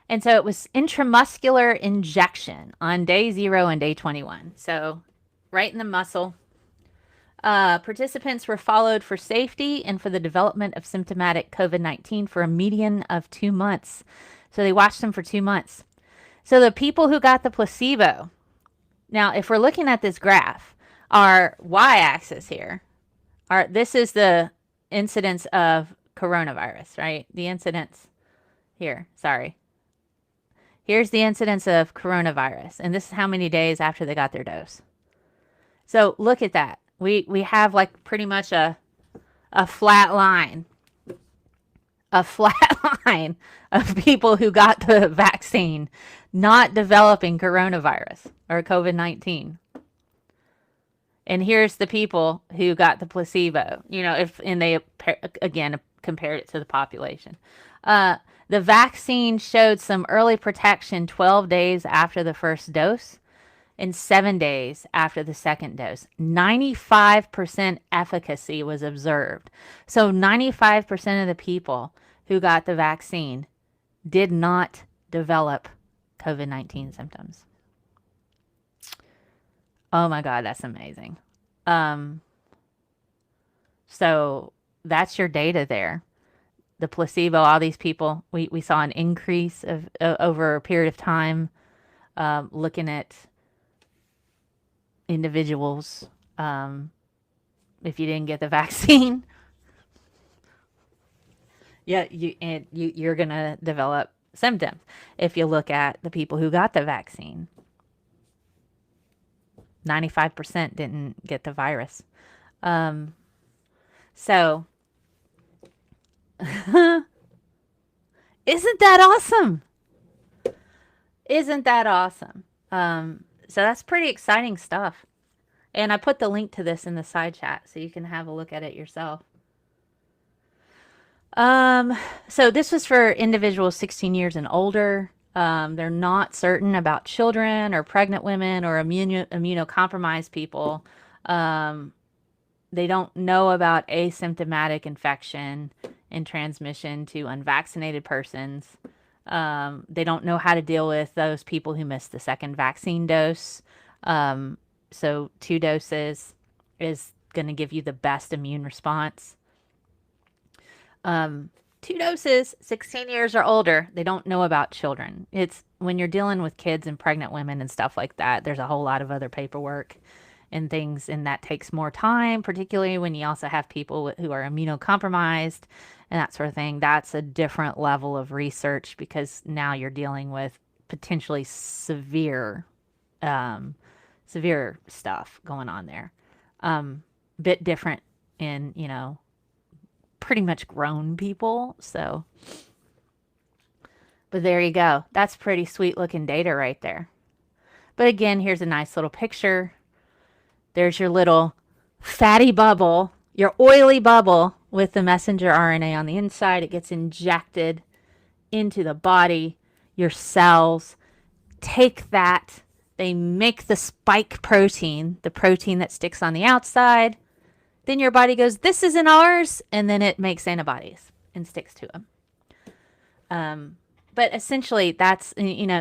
And so it was intramuscular injection on day 0 and day 21. So right in the muscle. Participants were followed for safety and for the development of symptomatic COVID-19 for a median of 2 months. So they watched them for 2 months. So the people who got the placebo, now if we're looking at this graph, our y-axis here, this is the incidence of coronavirus, right? The incidence here, sorry. Here's the incidence of coronavirus, and this is how many days after they got their dose. So look at that. We have like pretty much a flat line. A flat line of people who got the vaccine not developing coronavirus or COVID-19. And here's the people who got the placebo, you know, they again compared it to the population. The vaccine showed some early protection 12 days after the first dose and 7 days after the second dose. 95% efficacy was observed. So 95% of the people who got the vaccine did not develop COVID-19 symptoms. Oh my God, that's amazing. So that's your data there. The placebo, all these people, we saw an increase of over a period of time, looking at individuals. If you didn't get the vaccine, yeah, you're gonna develop symptoms. If you look at the people who got the vaccine, 95% didn't get the virus. So isn't that awesome? Isn't that awesome? So that's pretty exciting stuff. And I put the link to this in the side chat so you can have a look at it yourself. So this was for individuals 16 years and older. They're not certain about children or pregnant women or immunocompromised people. They don't know about asymptomatic infection and transmission to unvaccinated persons. They don't know how to deal with those people who missed the second vaccine dose. So 2 doses is going to give you the best immune response. 2 doses, 16 years or older, they don't know about children. It's when you're dealing with kids and pregnant women and stuff like that, there's a whole lot of other paperwork and things, and that takes more time, particularly when you also have people who are immunocompromised and that sort of thing. That's a different level of research because now you're dealing with potentially severe stuff going on there. Bit different in, pretty much grown people. So But there you go. That's pretty sweet looking data right there. But again, here's a nice little picture. There's your little fatty bubble, your oily bubble with the messenger RNA on the inside. It gets injected into the body. Your cells take that. They make the spike protein, the protein that sticks on the outside. Then your body goes, this isn't ours. And then it makes antibodies and sticks to them. But essentially that's,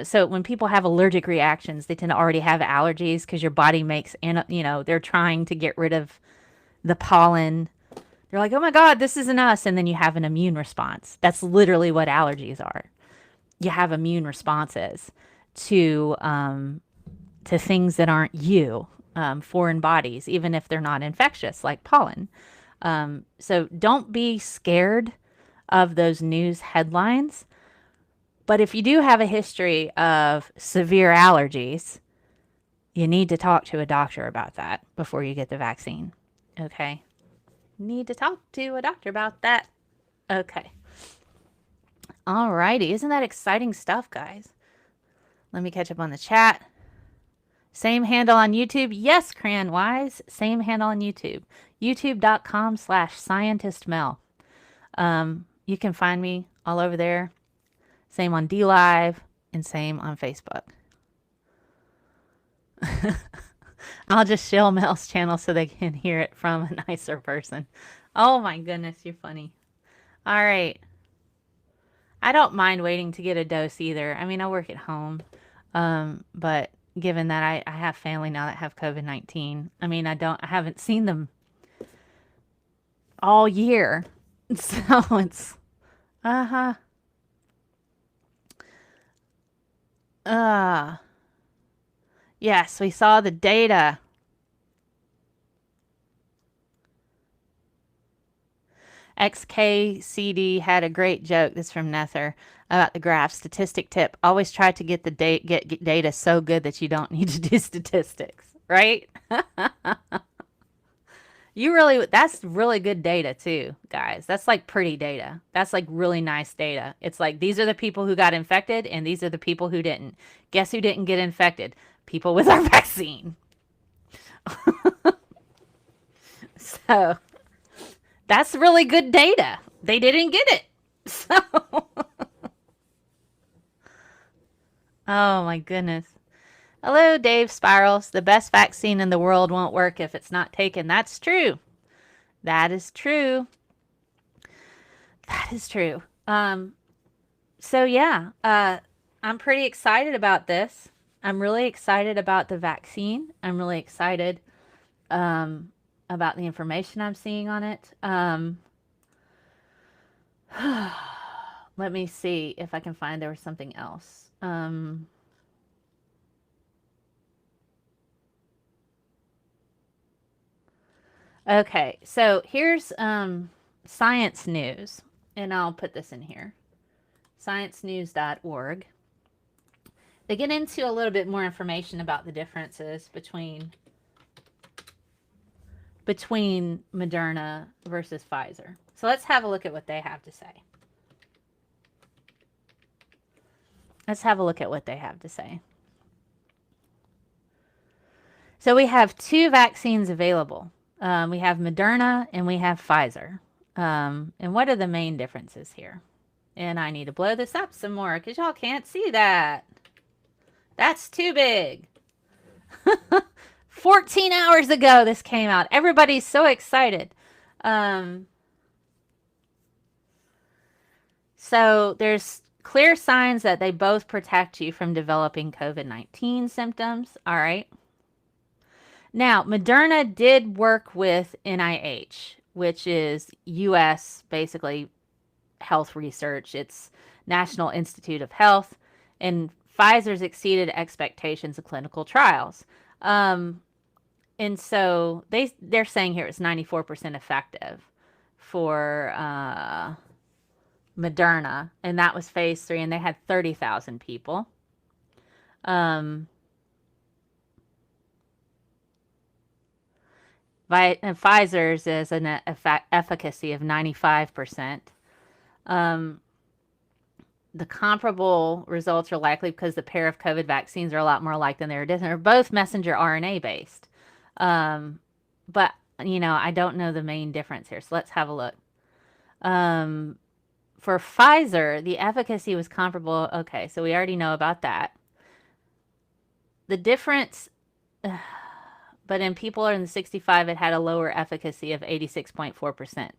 so when people have allergic reactions, they tend to already have allergies because your body makes, they're trying to get rid of the pollen. They're like, oh my God, this isn't us. And then you have an immune response. That's literally what allergies are. You have immune responses to things that aren't you, foreign bodies, even if they're not infectious, like pollen. So don't be scared of those news headlines. But if you do have a history of severe allergies, you need to talk to a doctor about that before you get the vaccine. Okay? Need to talk to a doctor about that. Okay. Alrighty. Isn't that exciting stuff, guys? Let me catch up on the chat. Same handle on YouTube. Yes, Cranwise. Same handle on YouTube. youtube.com/ScientistMel. You can find me all over there. Same on DLive and same on Facebook. I'll just shill Mel's channel so they can hear it from a nicer person. Oh my goodness, you're funny. All right. I don't mind waiting to get a dose either. I mean, I work at home. But given that I have family now that have COVID-19, I mean, I haven't seen them all year. So it's, yes, we saw the data. XKCD had a great joke. This is from Nether about the graph. Statistic tip: always try to get the get data so good that you don't need to do statistics. Right? That's really good data too, guys. That's like pretty data. That's like really nice data. It's like these are the people who got infected and these are the people who didn't. Guess who didn't get infected? People with our vaccine. So that's really good data. They didn't get it. So oh my goodness. Hello, Dave Spirals. The best vaccine in the world won't work if it's not taken. That's true. That is true. That is true. So yeah, I'm pretty excited about this. I'm really excited about the vaccine. I'm really excited about the information I'm seeing on it. Let me see if I can find there was something else. Okay, so here's science news, and I'll put this in here. sciencenews.org. They get into a little bit more information about the differences between Moderna versus Pfizer. So let's have a look at what they have to say. Let's have a look at what they have to say. So we have two vaccines available. We have Moderna and we have Pfizer. And what are the main differences here? And I need to blow this up some more because y'all can't see that. That's too big. 14 hours ago this came out. Everybody's so excited. So there's clear signs that they both protect you from developing COVID-19 symptoms. All right. Now, Moderna did work with NIH, which is U.S. basically health research. It's National Institute of Health, and Pfizer's exceeded expectations of clinical trials. And so they're saying here it's 94% effective for Moderna, and that was phase 3, and they had 30,000 people. Pfizer's is an efficacy of 95%. the comparable results are likely because the pair of COVID vaccines are a lot more alike than they're different. They're both messenger RNA based. Um, but, I don't know the main difference here. So let's have a look. Um, for Pfizer, the efficacy was comparable. Okay, so we already know about that. The difference, but in people in the 65, it had a lower efficacy of 86.4%.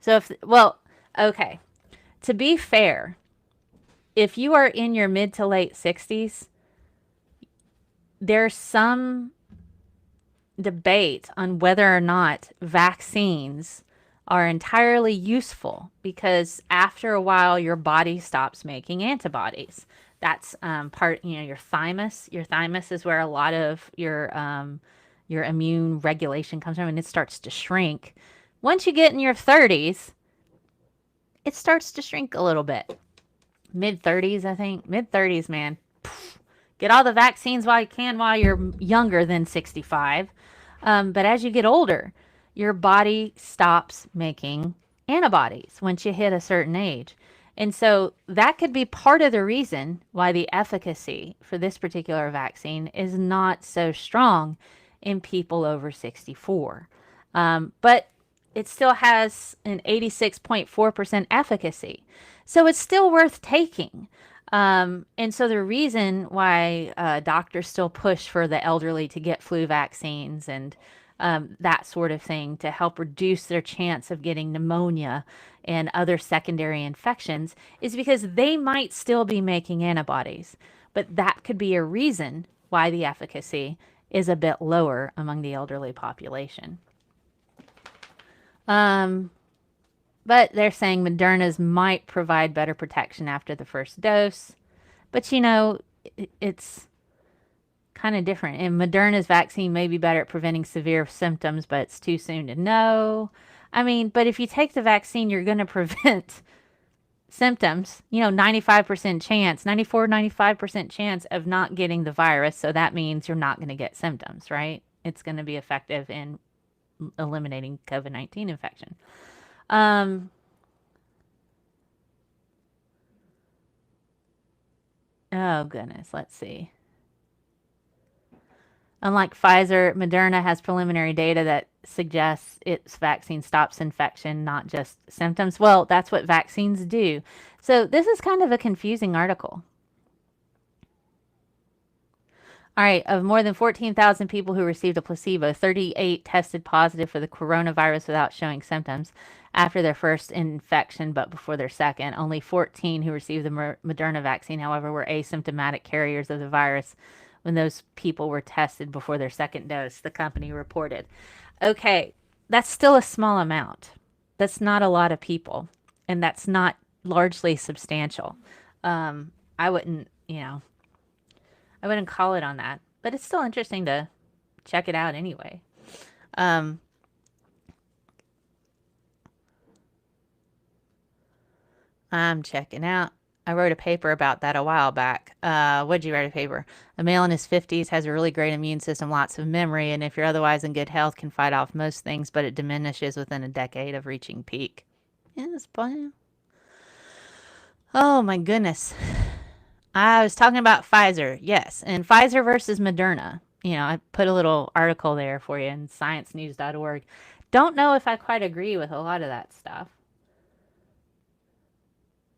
So okay. To be fair, if you are in your mid to late 60s, there's some debate on whether or not vaccines are entirely useful because after a while your body stops making antibodies. That's part, your thymus. Your thymus is where a lot of your immune regulation comes from, and it starts to shrink. Once you get in your 30s, it starts to shrink a little bit. Mid 30s, I think. Mid 30s, man. Get all the vaccines while you can while you're younger than 65. But as you get older, your body stops making antibodies once you hit a certain age. And so that could be part of the reason why the efficacy for this particular vaccine is not so strong in people over 64. But it still has an 86.4% efficacy. So it's still worth taking. And so the reason why doctors still push for the elderly to get flu vaccines and that sort of thing to help reduce their chance of getting pneumonia and other secondary infections is because they might still be making antibodies. But that could be a reason why the efficacy is a bit lower among the elderly population. But they're saying Moderna's might provide better protection after the first dose. But, it's kind of different. And Moderna's vaccine may be better at preventing severe symptoms, but it's too soon to know. I mean, but if you take the vaccine, you're going to prevent symptoms. 95% chance, 95% chance of not getting the virus. So that means you're not going to get symptoms, right? It's going to be effective in eliminating COVID-19 infection. Oh, goodness. Let's see. Unlike Pfizer, Moderna has preliminary data that suggests its vaccine stops infection, not just symptoms. Well, that's what vaccines do. So this is kind of a confusing article. All right, of more than 14,000 people who received a placebo, 38 tested positive for the coronavirus without showing symptoms after their first infection, but before their second. Only 14 who received the Moderna vaccine, however, were asymptomatic carriers of the virus when those people were tested before their second dose, the company reported. Okay, that's still a small amount. That's not a lot of people, and that's not largely substantial. I wouldn't, I wouldn't call it on that, but it's still interesting to check it out anyway. I'm checking out. I wrote a paper about that a while back. What'd you write a paper? A male in his 50s has a really great immune system, lots of memory, and if you're otherwise in good health, can fight off most things, but it diminishes within a decade of reaching peak. Yeah, that's fun. Oh my goodness. I was talking about Pfizer, yes, and Pfizer versus Moderna. I put a little article there for you in sciencenews.org. Don't know if I quite agree with a lot of that stuff.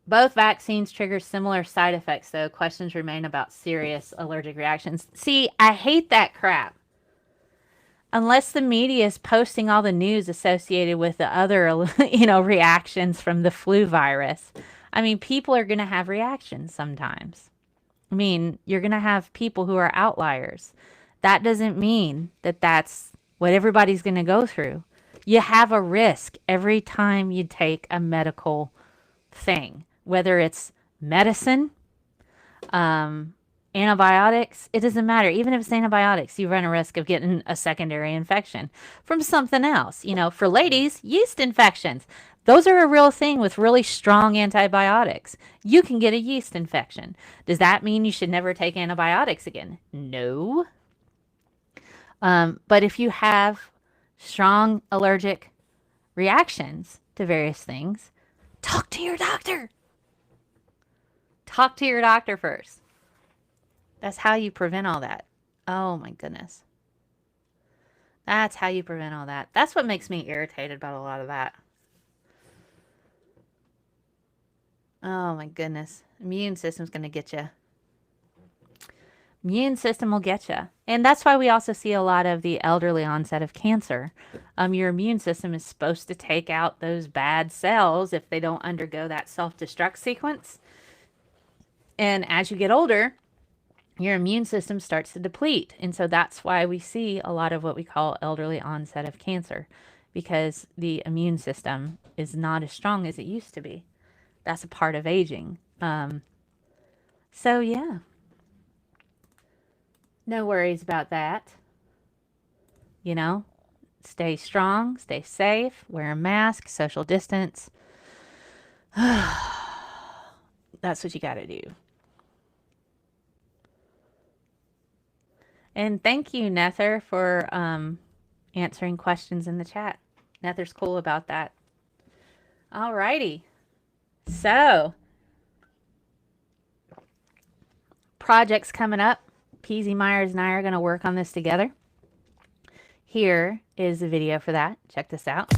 Both vaccines trigger similar side effects, though. Questions remain about serious allergic reactions. See, I hate that crap. Unless the media is posting all the news associated with the other, reactions from the flu virus. I mean, people are going to have reactions sometimes. I mean, you're going to have people who are outliers. That doesn't mean that that's what everybody's going to go through. You have a risk every time you take a medical thing, whether it's medicine, antibiotics, it doesn't matter. Even if it's antibiotics, you run a risk of getting a secondary infection from something else. For ladies, yeast infections. Those are a real thing with really strong antibiotics. You can get a yeast infection. Does that mean you should never take antibiotics again? No. But if you have strong allergic reactions to various things, talk to your doctor. Talk to your doctor first. That's how you prevent all that. Oh my goodness. That's how you prevent all that. That's what makes me irritated about a lot of that. Oh my goodness. Immune system's going to get you. Immune system will get you. And that's why we also see a lot of the elderly onset of cancer. Your immune system is supposed to take out those bad cells if they don't undergo that self-destruct sequence. And as you get older, your immune system starts to deplete. And so that's why we see a lot of what we call elderly onset of cancer, because the immune system is not as strong as it used to be. That's a part of aging. So yeah, no worries about that. You know, stay strong, stay safe, wear a mask, social distance. That's what you got to do. And thank you, Nether, for answering questions in the chat. Nether's cool about that. Alrighty. So, projects coming up. Peasy Myers and I are going to work on this together. Here is a video for that. Check this out.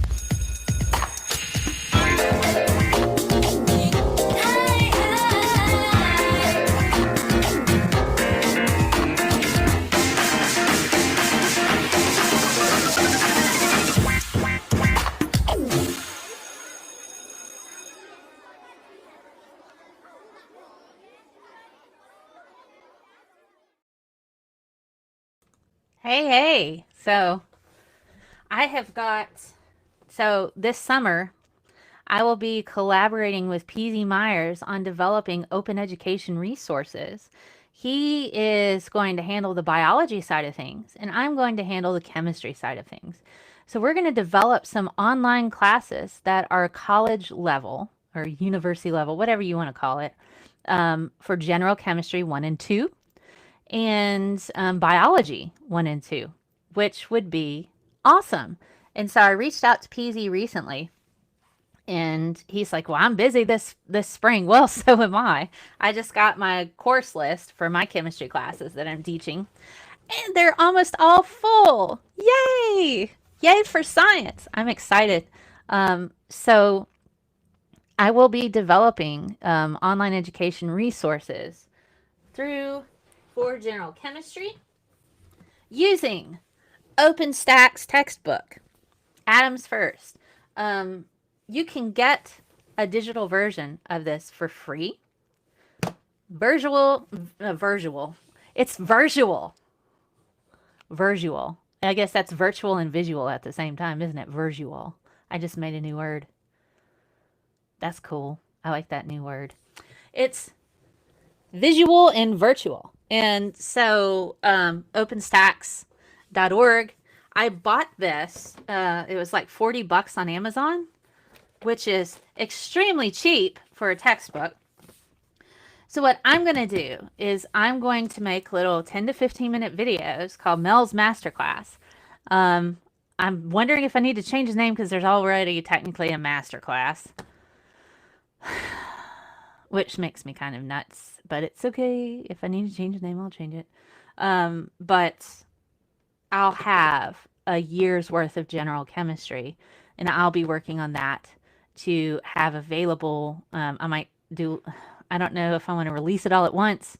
Hey. So this summer, I will be collaborating with Peasy Myers on developing open education resources. He is going to handle the biology side of things, and I'm going to handle the chemistry side of things. So we're going to develop some online classes that are college level or university level, whatever you want to call it, for general chemistry 1 and 2. And biology 1 and 2, which would be awesome. And so I reached out to Peasy recently, and he's like, well, I'm busy this spring. Well, so am I. I just got my course list for my chemistry classes that I'm teaching, and they're almost all full. Yay! Yay for science. I'm excited. So I will be developing online education resources for general chemistry using OpenStax textbook, Atoms First. You can get a digital version of this for free. Virtual. It's virtual. I guess that's virtual and visual at the same time, isn't it? Virtual. I just made a new word. That's cool. I like that new word. It's visual and virtual. And so OpenStax.org, I bought this. It was like $40 on Amazon, which is extremely cheap for a textbook. So what I'm going to do is I'm going to make little 10 to 15 minute videos called Mel's Masterclass. I'm wondering if I need to change the name because there's already technically a masterclass, which makes me kind of nuts. But it's okay. If I need to change the name, I'll change it. But I'll have a year's worth of general chemistry, and I'll be working on that to have available. I might do, I don't know if I want to release it all at once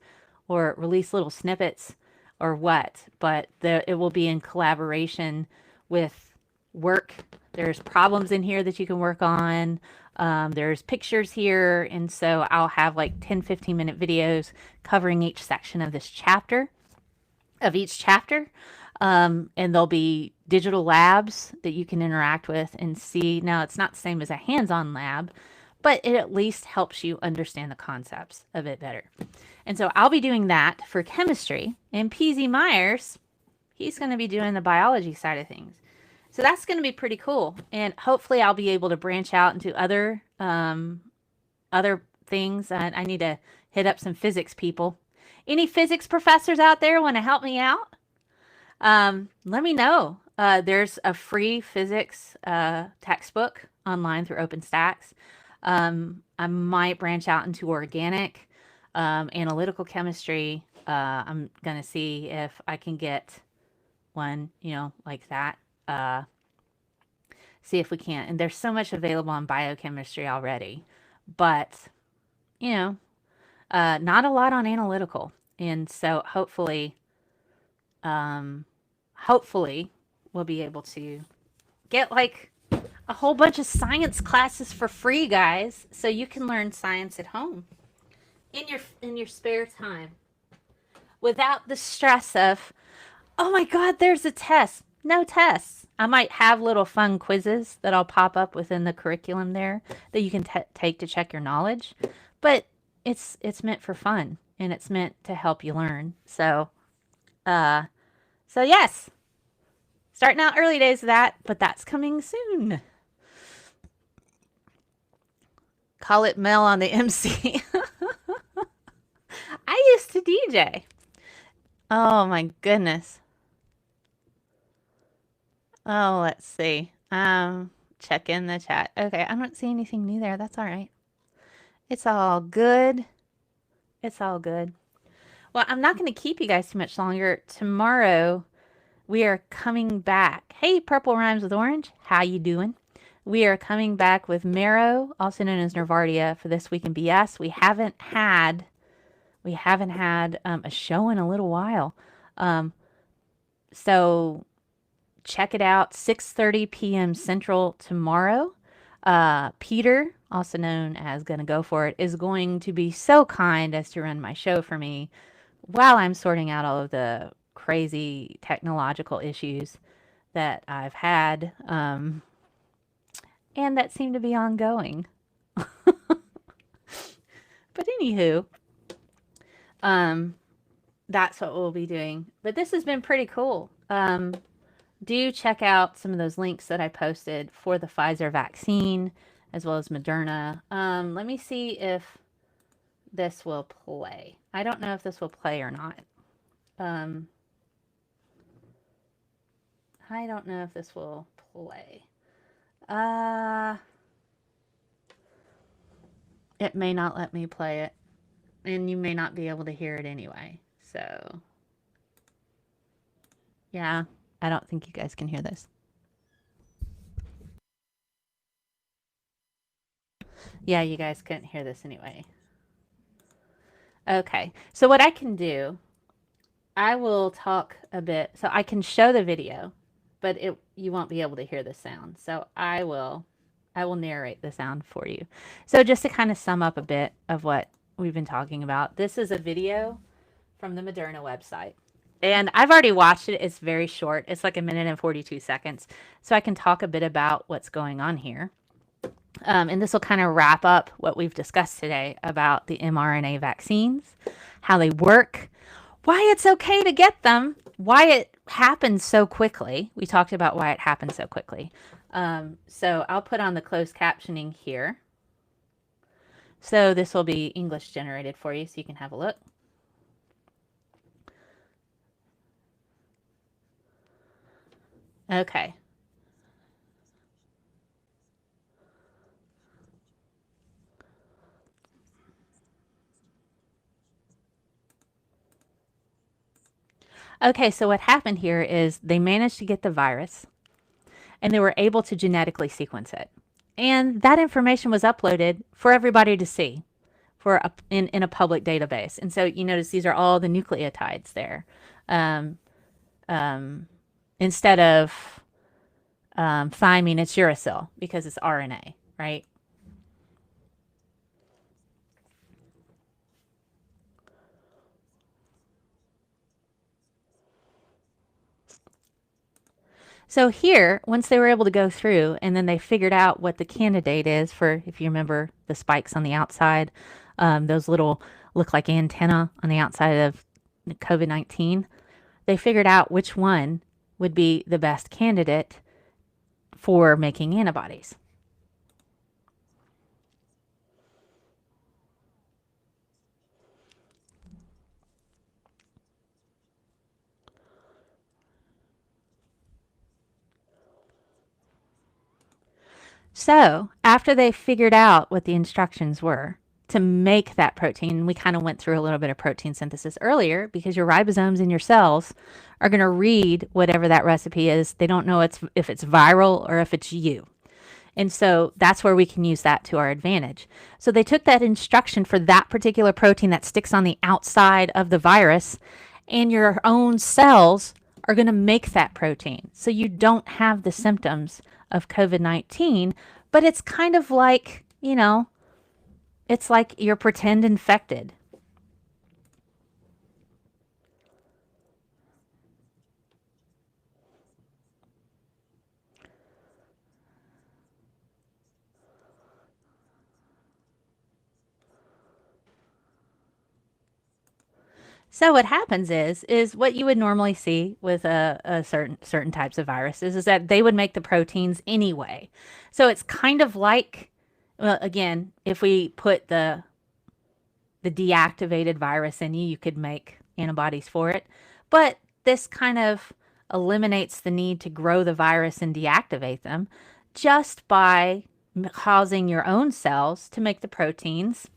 or release little snippets or what, but it will be in collaboration with work. There's problems in here that you can work on. There's pictures here, and so I'll have like 10-15 minute videos covering each section of each chapter. And there'll be digital labs that you can interact with and see. Now, it's not the same as a hands-on lab, but it at least helps you understand the concepts of it better. And so I'll be doing that for chemistry, and Peasy Myers, he's going to be doing the biology side of things. So that's going to be pretty cool. And hopefully I'll be able to branch out into other things. I need to hit up some physics people. Any physics professors out there want to help me out? Let me know. There's a free physics textbook online through OpenStax. I might branch out into organic. Analytical chemistry, I'm going to see if I can get one, like that. See if we can. And there's so much available on biochemistry already, but, you know, not a lot on analytical. And so hopefully we'll be able to get like a whole bunch of science classes for free, guys, so you can learn science at home in your spare time without the stress of, oh my god, there's a test. No tests. I might have little fun quizzes that I'll pop up within the curriculum there that you can take to check your knowledge, but it's meant for fun and it's meant to help you learn. So yes, starting out early days of that, but that's coming soon. Call it Mel on the MC. I used to DJ. Oh my goodness. Oh, let's see. Check in the chat. Okay, I don't see anything new there. That's all right. It's all good. It's all good. Well, I'm not going to keep you guys too much longer. Tomorrow, we are coming back. Hey, Purple Rhymes with Orange. How you doing? We are coming back with Marrow, also known as Nervardia, for This Week in BS. We haven't had a show in a little while. So check it out, 6:30 p.m. Central tomorrow. Peter, also known as Gonna Go For It, is going to be so kind as to run my show for me while I'm sorting out all of the crazy technological issues that I've had, and that seem to be ongoing. But anywho, that's what we'll be doing. But this has been pretty cool. Do check out some of those links that I posted for the Pfizer vaccine as well as Moderna. Let me see if this will play. I don't know if this will play or not. I don't know if this will play. It may not let me play it, and you may not be able to hear it anyway. So, yeah, I don't think you guys can hear this. Yeah, you guys couldn't hear this anyway. Okay, so what I can do, I will talk a bit. So I can show the video, but you won't be able to hear the sound. So I will narrate the sound for you. So just to kind of sum up a bit of what we've been talking about, this is a video from the Moderna website. And I've already watched it. It's very short. It's like 1 minute and 42 seconds. So I can talk a bit about what's going on here. And this will kind of wrap up what we've discussed today about the mRNA vaccines, how they work, why it's okay to get them, why it happens so quickly. We talked about why it happens so quickly. So I'll put on the closed captioning here. So this will be English generated for you so you can have a look. Okay. Okay, so what happened here is they managed to get the virus and they were able to genetically sequence it. And that information was uploaded for everybody to see in a public database. And so you notice these are all the nucleotides there. Instead of thymine, it's uracil because it's RNA, right? So here, once they were able to go through and then they figured out what the candidate is for, if you remember the spikes on the outside, those little look like antenna on the outside of COVID-19, they figured out which one would be the best candidate for making antibodies. So after they figured out what the instructions were, to make that protein. We kind of went through a little bit of protein synthesis earlier because your ribosomes in your cells are going to read whatever that recipe is. They don't know if it's viral or if it's you. And so that's where we can use that to our advantage. So they took that instruction for that particular protein that sticks on the outside of the virus, and your own cells are going to make that protein. So you don't have the symptoms of COVID-19, but it's kind of like, it's like you're pretend infected. So what happens is what you would normally see with a certain types of viruses is that they would make the proteins anyway. So it's kind of like, well, again, if we put the deactivated virus in you, you could make antibodies for it. But this kind of eliminates the need to grow the virus and deactivate them just by causing your own cells to make the proteins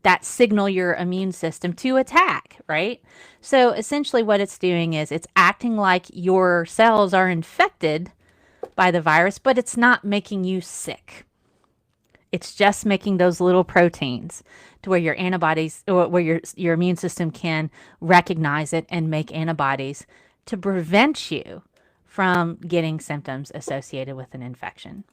that signal your immune system to attack, right? So essentially what it's doing is it's acting like your cells are infected by the virus, but it's not making you sick. It's just making those little proteins to where your antibodies, or where your immune system can recognize it and make antibodies to prevent you from getting symptoms associated with an infection.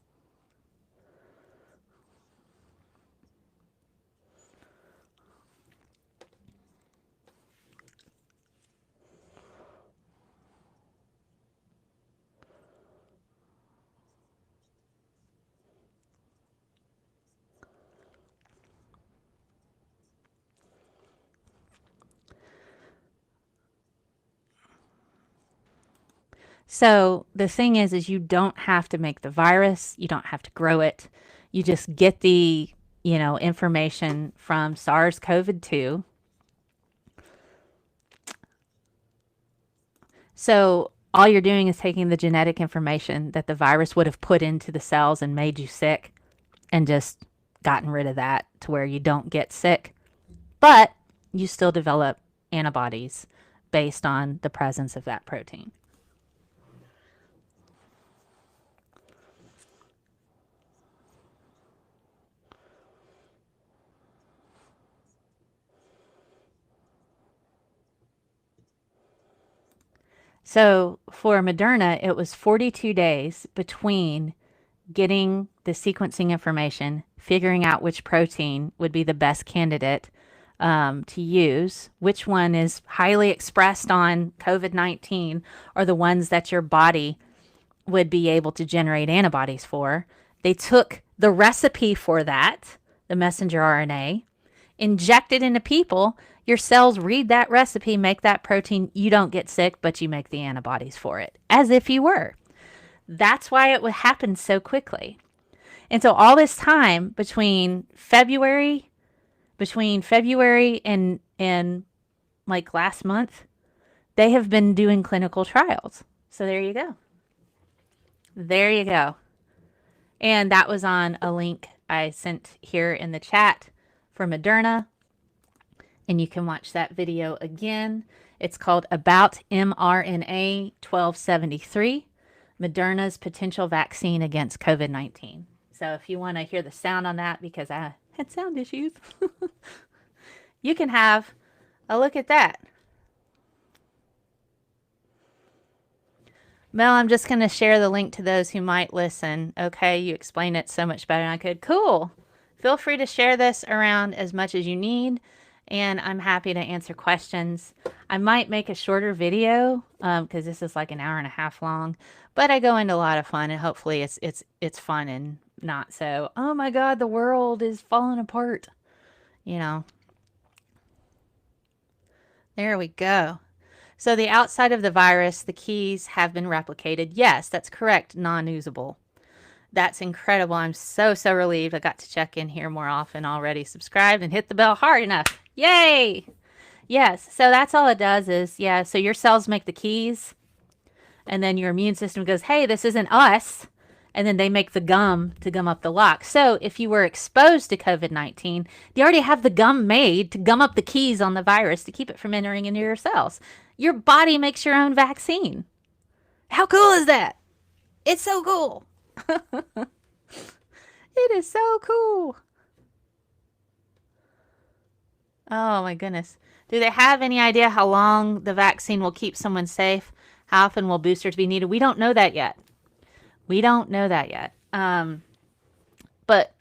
So the thing is you don't have to make the virus, you don't have to grow it. You just get the, information from SARS-CoV-2. So all you're doing is taking the genetic information that the virus would have put into the cells and made you sick and just gotten rid of that to where you don't get sick. But you still develop antibodies based on the presence of that protein. So for Moderna, it was 42 days between getting the sequencing information, figuring out which protein would be the best candidate to use, which one is highly expressed on COVID-19, or the ones that your body would be able to generate antibodies for. They took the recipe for that, the messenger RNA, inject it into people. Your cells read that recipe, make that protein. You don't get sick, but you make the antibodies for it as if you were. That's why it would happen so quickly. And so all this time between February and like last month, they have been doing clinical trials. So there you go. There you go. And that was on a link I sent here in the chat for Moderna. And you can watch that video again. It's called About mRNA 1273, Moderna's potential vaccine against COVID-19. So if you want to hear the sound on that, because I had sound issues, you can have a look at that. Mel, I'm just going to share the link to those who might listen. Okay, you explain it so much better than I could. Cool. Feel free to share this around as much as you need, and I'm happy to answer questions. I might make a shorter video because this is like an hour and a half long, but I go into a lot of fun, and hopefully it's fun and not so, oh my God, the world is falling apart. There we go. So the outside of the virus, the keys have been replicated. Yes, that's correct. Non-usable. That's incredible. I'm so relieved I got to check in here more often already. Subscribed and hit the bell hard enough. Yay! Yes, so that's all it does is, yeah, so your cells make the keys, and then your immune system goes, hey, this isn't us. and then they make the gum to gum up the lock. So if you were exposed to COVID-19, they already have the gum made to gum up the keys on the virus to keep it from entering into your cells. Your body makes your own vaccine. How cool is that? It's so cool. It is so cool. Oh my goodness. Do they have any idea how long the vaccine will keep someone safe? How often will boosters be needed? We don't know that yet. We don't know that yet. But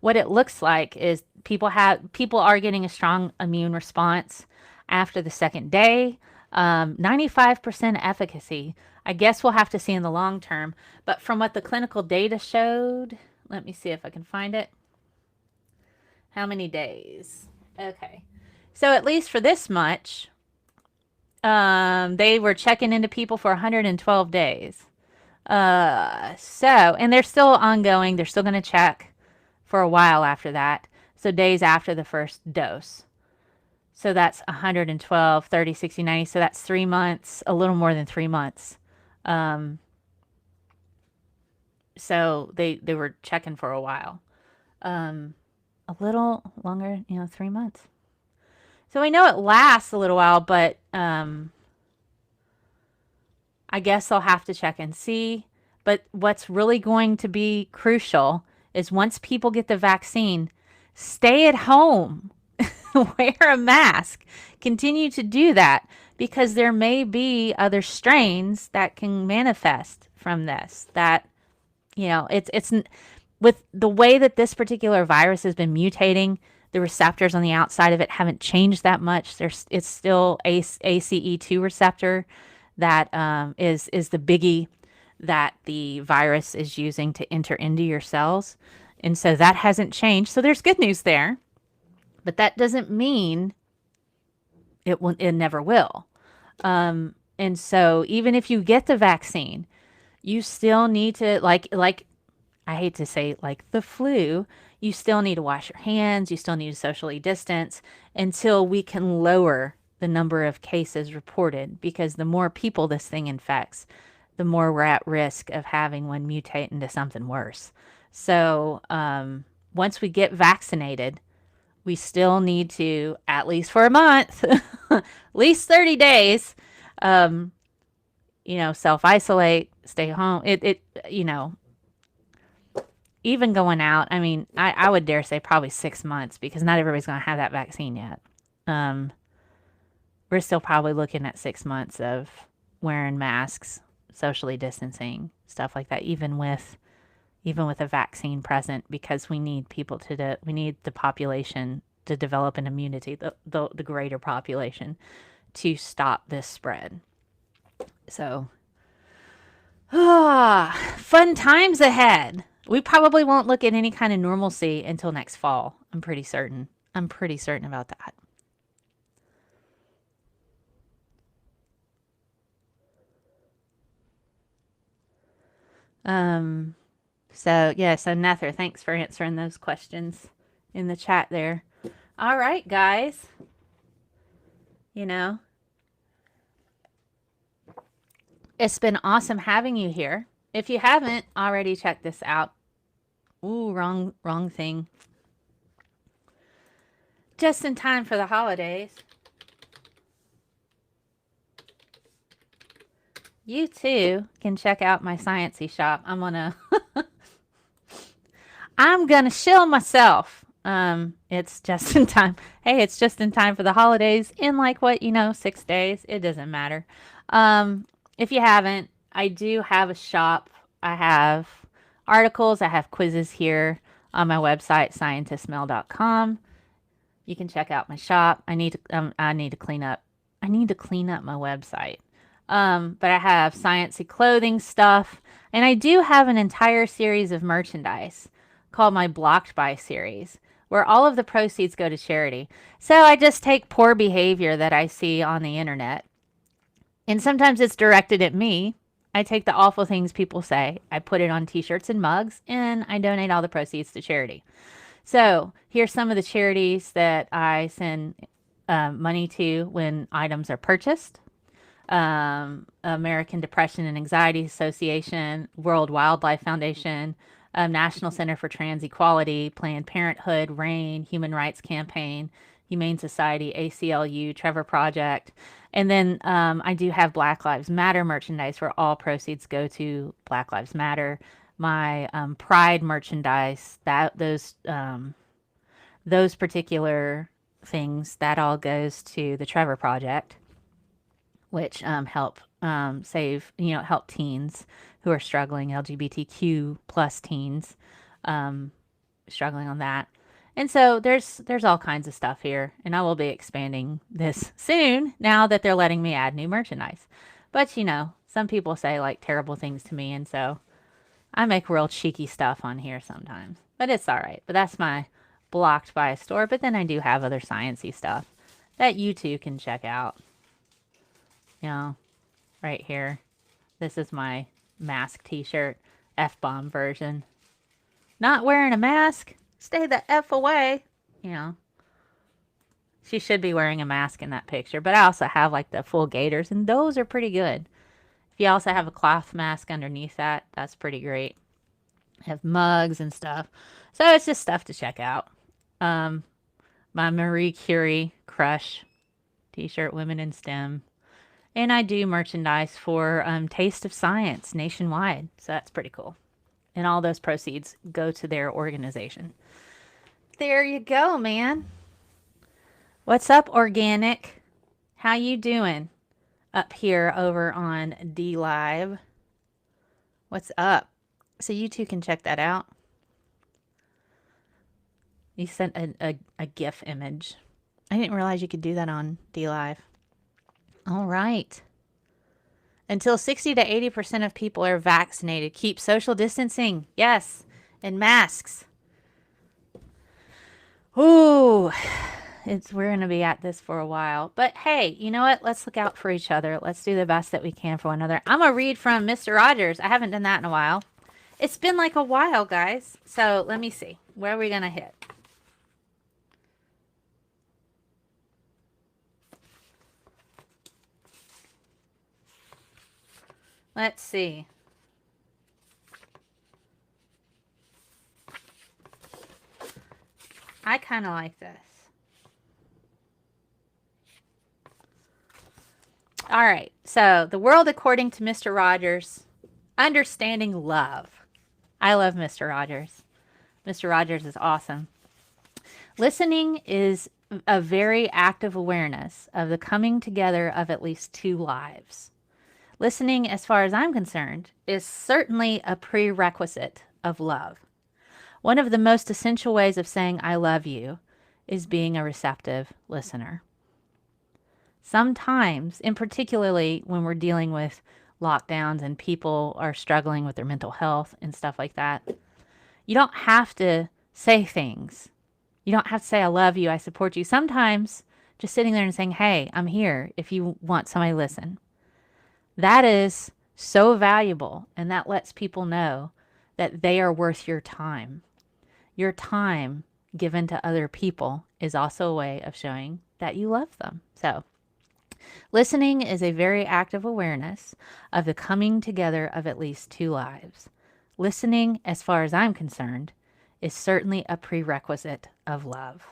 what it looks like is people are getting a strong immune response after the second day. 95% efficacy. I guess we'll have to see in the long term. But from what the clinical data showed, let me see if I can find it. How many days? Okay. So at least for this much, they were checking into people for 112 days. And they're still ongoing. They're still going to check for a while after that. So days after the first dose. So that's 112, 30, 60, 90. So that's 3 months, a little more than 3 months. So they were checking for a while. A little longer, 3 months. So we know it lasts a little while, but I guess I'll have to check and see. But what's really going to be crucial is once people get the vaccine, stay at home, wear a mask, continue to do that, because there may be other strains that can manifest from this. That, it's with the way that this particular virus has been mutating, the receptors on the outside of it haven't changed that much. It's still ACE2 receptor that is the biggie that the virus is using to enter into your cells. And so that hasn't changed. So there's good news there. But that doesn't mean it never will. And so even if you get the vaccine, you still need to, like I hate to say like the flu, you still need to wash your hands. You still need to socially distance until we can lower the number of cases reported, because the more people this thing infects, the more we're at risk of having one mutate into something worse. So once we get vaccinated, we still need to, at least for a month, at least 30 days, self-isolate, stay home. Even going out, I mean, I would dare say probably 6 months, because not everybody's going to have that vaccine yet. We're still probably looking at 6 months of wearing masks, socially distancing, stuff like that, even with a vaccine present, because we need people we need the population to develop an immunity, the greater population, to stop this spread. So, fun times ahead. We probably won't look at any kind of normalcy until next fall. I'm pretty certain about that. So Nether, thanks for answering those questions in the chat there. All right, guys. It's been awesome having you here. If you haven't already checked this out, ooh, wrong thing. Just in time for the holidays. You too can check out my Sciencey shop. I'm gonna shill myself. It's just in time. Hey, it's just in time for the holidays in 6 days. It doesn't matter. If you haven't, I do have a shop. I have articles. I have quizzes here on my website, ScientistMel.com. You can check out my shop. I need to clean up my website. But I have sciencey clothing stuff, and I do have an entire series of merchandise called my Blocked By series, where all of the proceeds go to charity. So I just take poor behavior that I see on the internet, and sometimes it's directed at me. I take the awful things people say, I put it on t-shirts and mugs, and I donate all the proceeds to charity. So here's some of the charities that I send money to when items are purchased. American Depression and Anxiety Association, World Wildlife Foundation, National Center for Trans Equality, Planned Parenthood, RAIN, Human Rights Campaign, Humane Society, ACLU, Trevor Project. And then I do have Black Lives Matter merchandise where all proceeds go to Black Lives Matter. My Pride merchandise, those particular things, that all goes to the Trevor Project, which help help teens who are struggling, LGBTQ plus teens, struggling on that. And so there's all kinds of stuff here, and I will be expanding this soon now that they're letting me add new merchandise. But some people say like terrible things to me, and so I make real cheeky stuff on here sometimes. But it's all right. But that's my blocked by a store. But then I do have other sciencey stuff that you too can check out. Right here. This is my mask t-shirt, F-bomb version. Not wearing a mask? Stay the F away. She should be wearing a mask in that picture. But I also have like the full gaiters, and those are pretty good. If you also have a cloth mask underneath that, that's pretty great. I have mugs and stuff. So it's just stuff to check out. My Marie Curie crush t-shirt, Women in STEM. And I do merchandise for Taste of Science nationwide. So that's pretty cool. And all those proceeds go to their organization. There you go, man. What's up, Organic? How you doing? Up here over on D Live. What's up? So you two can check that out. You sent a GIF image. I didn't realize you could do that on D Live. All right. Until 60 to 80% of people are vaccinated, keep social distancing. Yes. And masks. Ooh. We're going to be at this for a while. But hey, you know what? Let's look out for each other. Let's do the best that we can for one another. I'm going to read from Mr. Rogers. I haven't done that in a while. It's been like a while, guys. So let me see. Where are we going to hit? Let's see. I kind of like this. All right. So, the world according to Mr. Rogers, understanding love. I love Mr. Rogers. Mr. Rogers is awesome. Listening is a very active awareness of the coming together of at least two lives. Listening, as far as I'm concerned, is certainly a prerequisite of love. One of the most essential ways of saying I love you is being a receptive listener. Sometimes, and particularly when we're dealing with lockdowns and people are struggling with their mental health and stuff like that, you don't have to say things. You don't have to say, I love you, I support you. Sometimes just sitting there and saying, hey, I'm here if you want somebody to listen. That is so valuable, and that lets people know that they are worth your time. Your time given to other people is also a way of showing that you love them. So, listening is a very active awareness of the coming together of at least two lives. Listening, as far as I'm concerned, is certainly a prerequisite of love.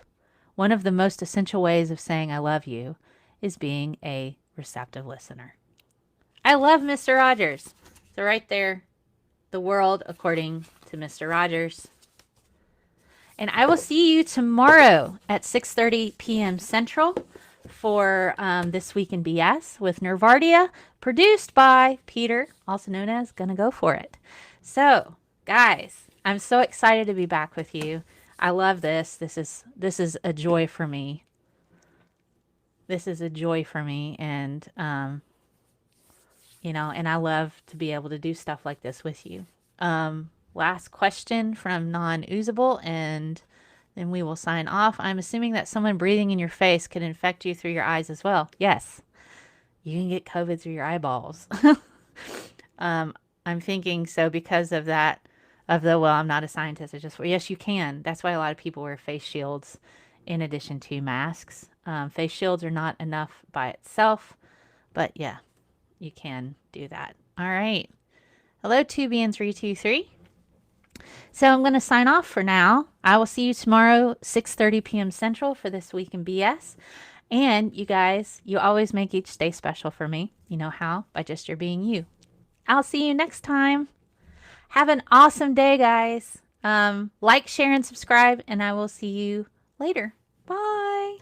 One of the most essential ways of saying I love you is being a receptive listener. I love Mr. Rogers. So right there, the world according to Mr. Rogers. And I will see you tomorrow at 6:30 p.m. Central for This Week in BS with Nervardia, produced by Peter, also known as Gonna Go For It. So, guys, I'm so excited to be back with you. I love this. This is a joy for me. This is a joy for me, and and I love to be able to do stuff like this with you. Last question from non-oozable, and then we will sign off. I'm assuming that someone breathing in your face could infect you through your eyes as well. Yes, you can get COVID through your eyeballs. I'm thinking so because of that, well, I'm not a scientist. Yes, you can. That's why a lot of people wear face shields in addition to masks. Face shields are not enough by itself, but yeah. you can do that. All right. Hello, 2BN323. So I'm going to sign off for now. I will see you tomorrow, 6:30 p.m. Central for This Week in BS. And you guys, you always make each day special for me. You know how? By just your being you. I'll see you next time. Have an awesome day, guys. Like, share, and subscribe, and I will see you later. Bye.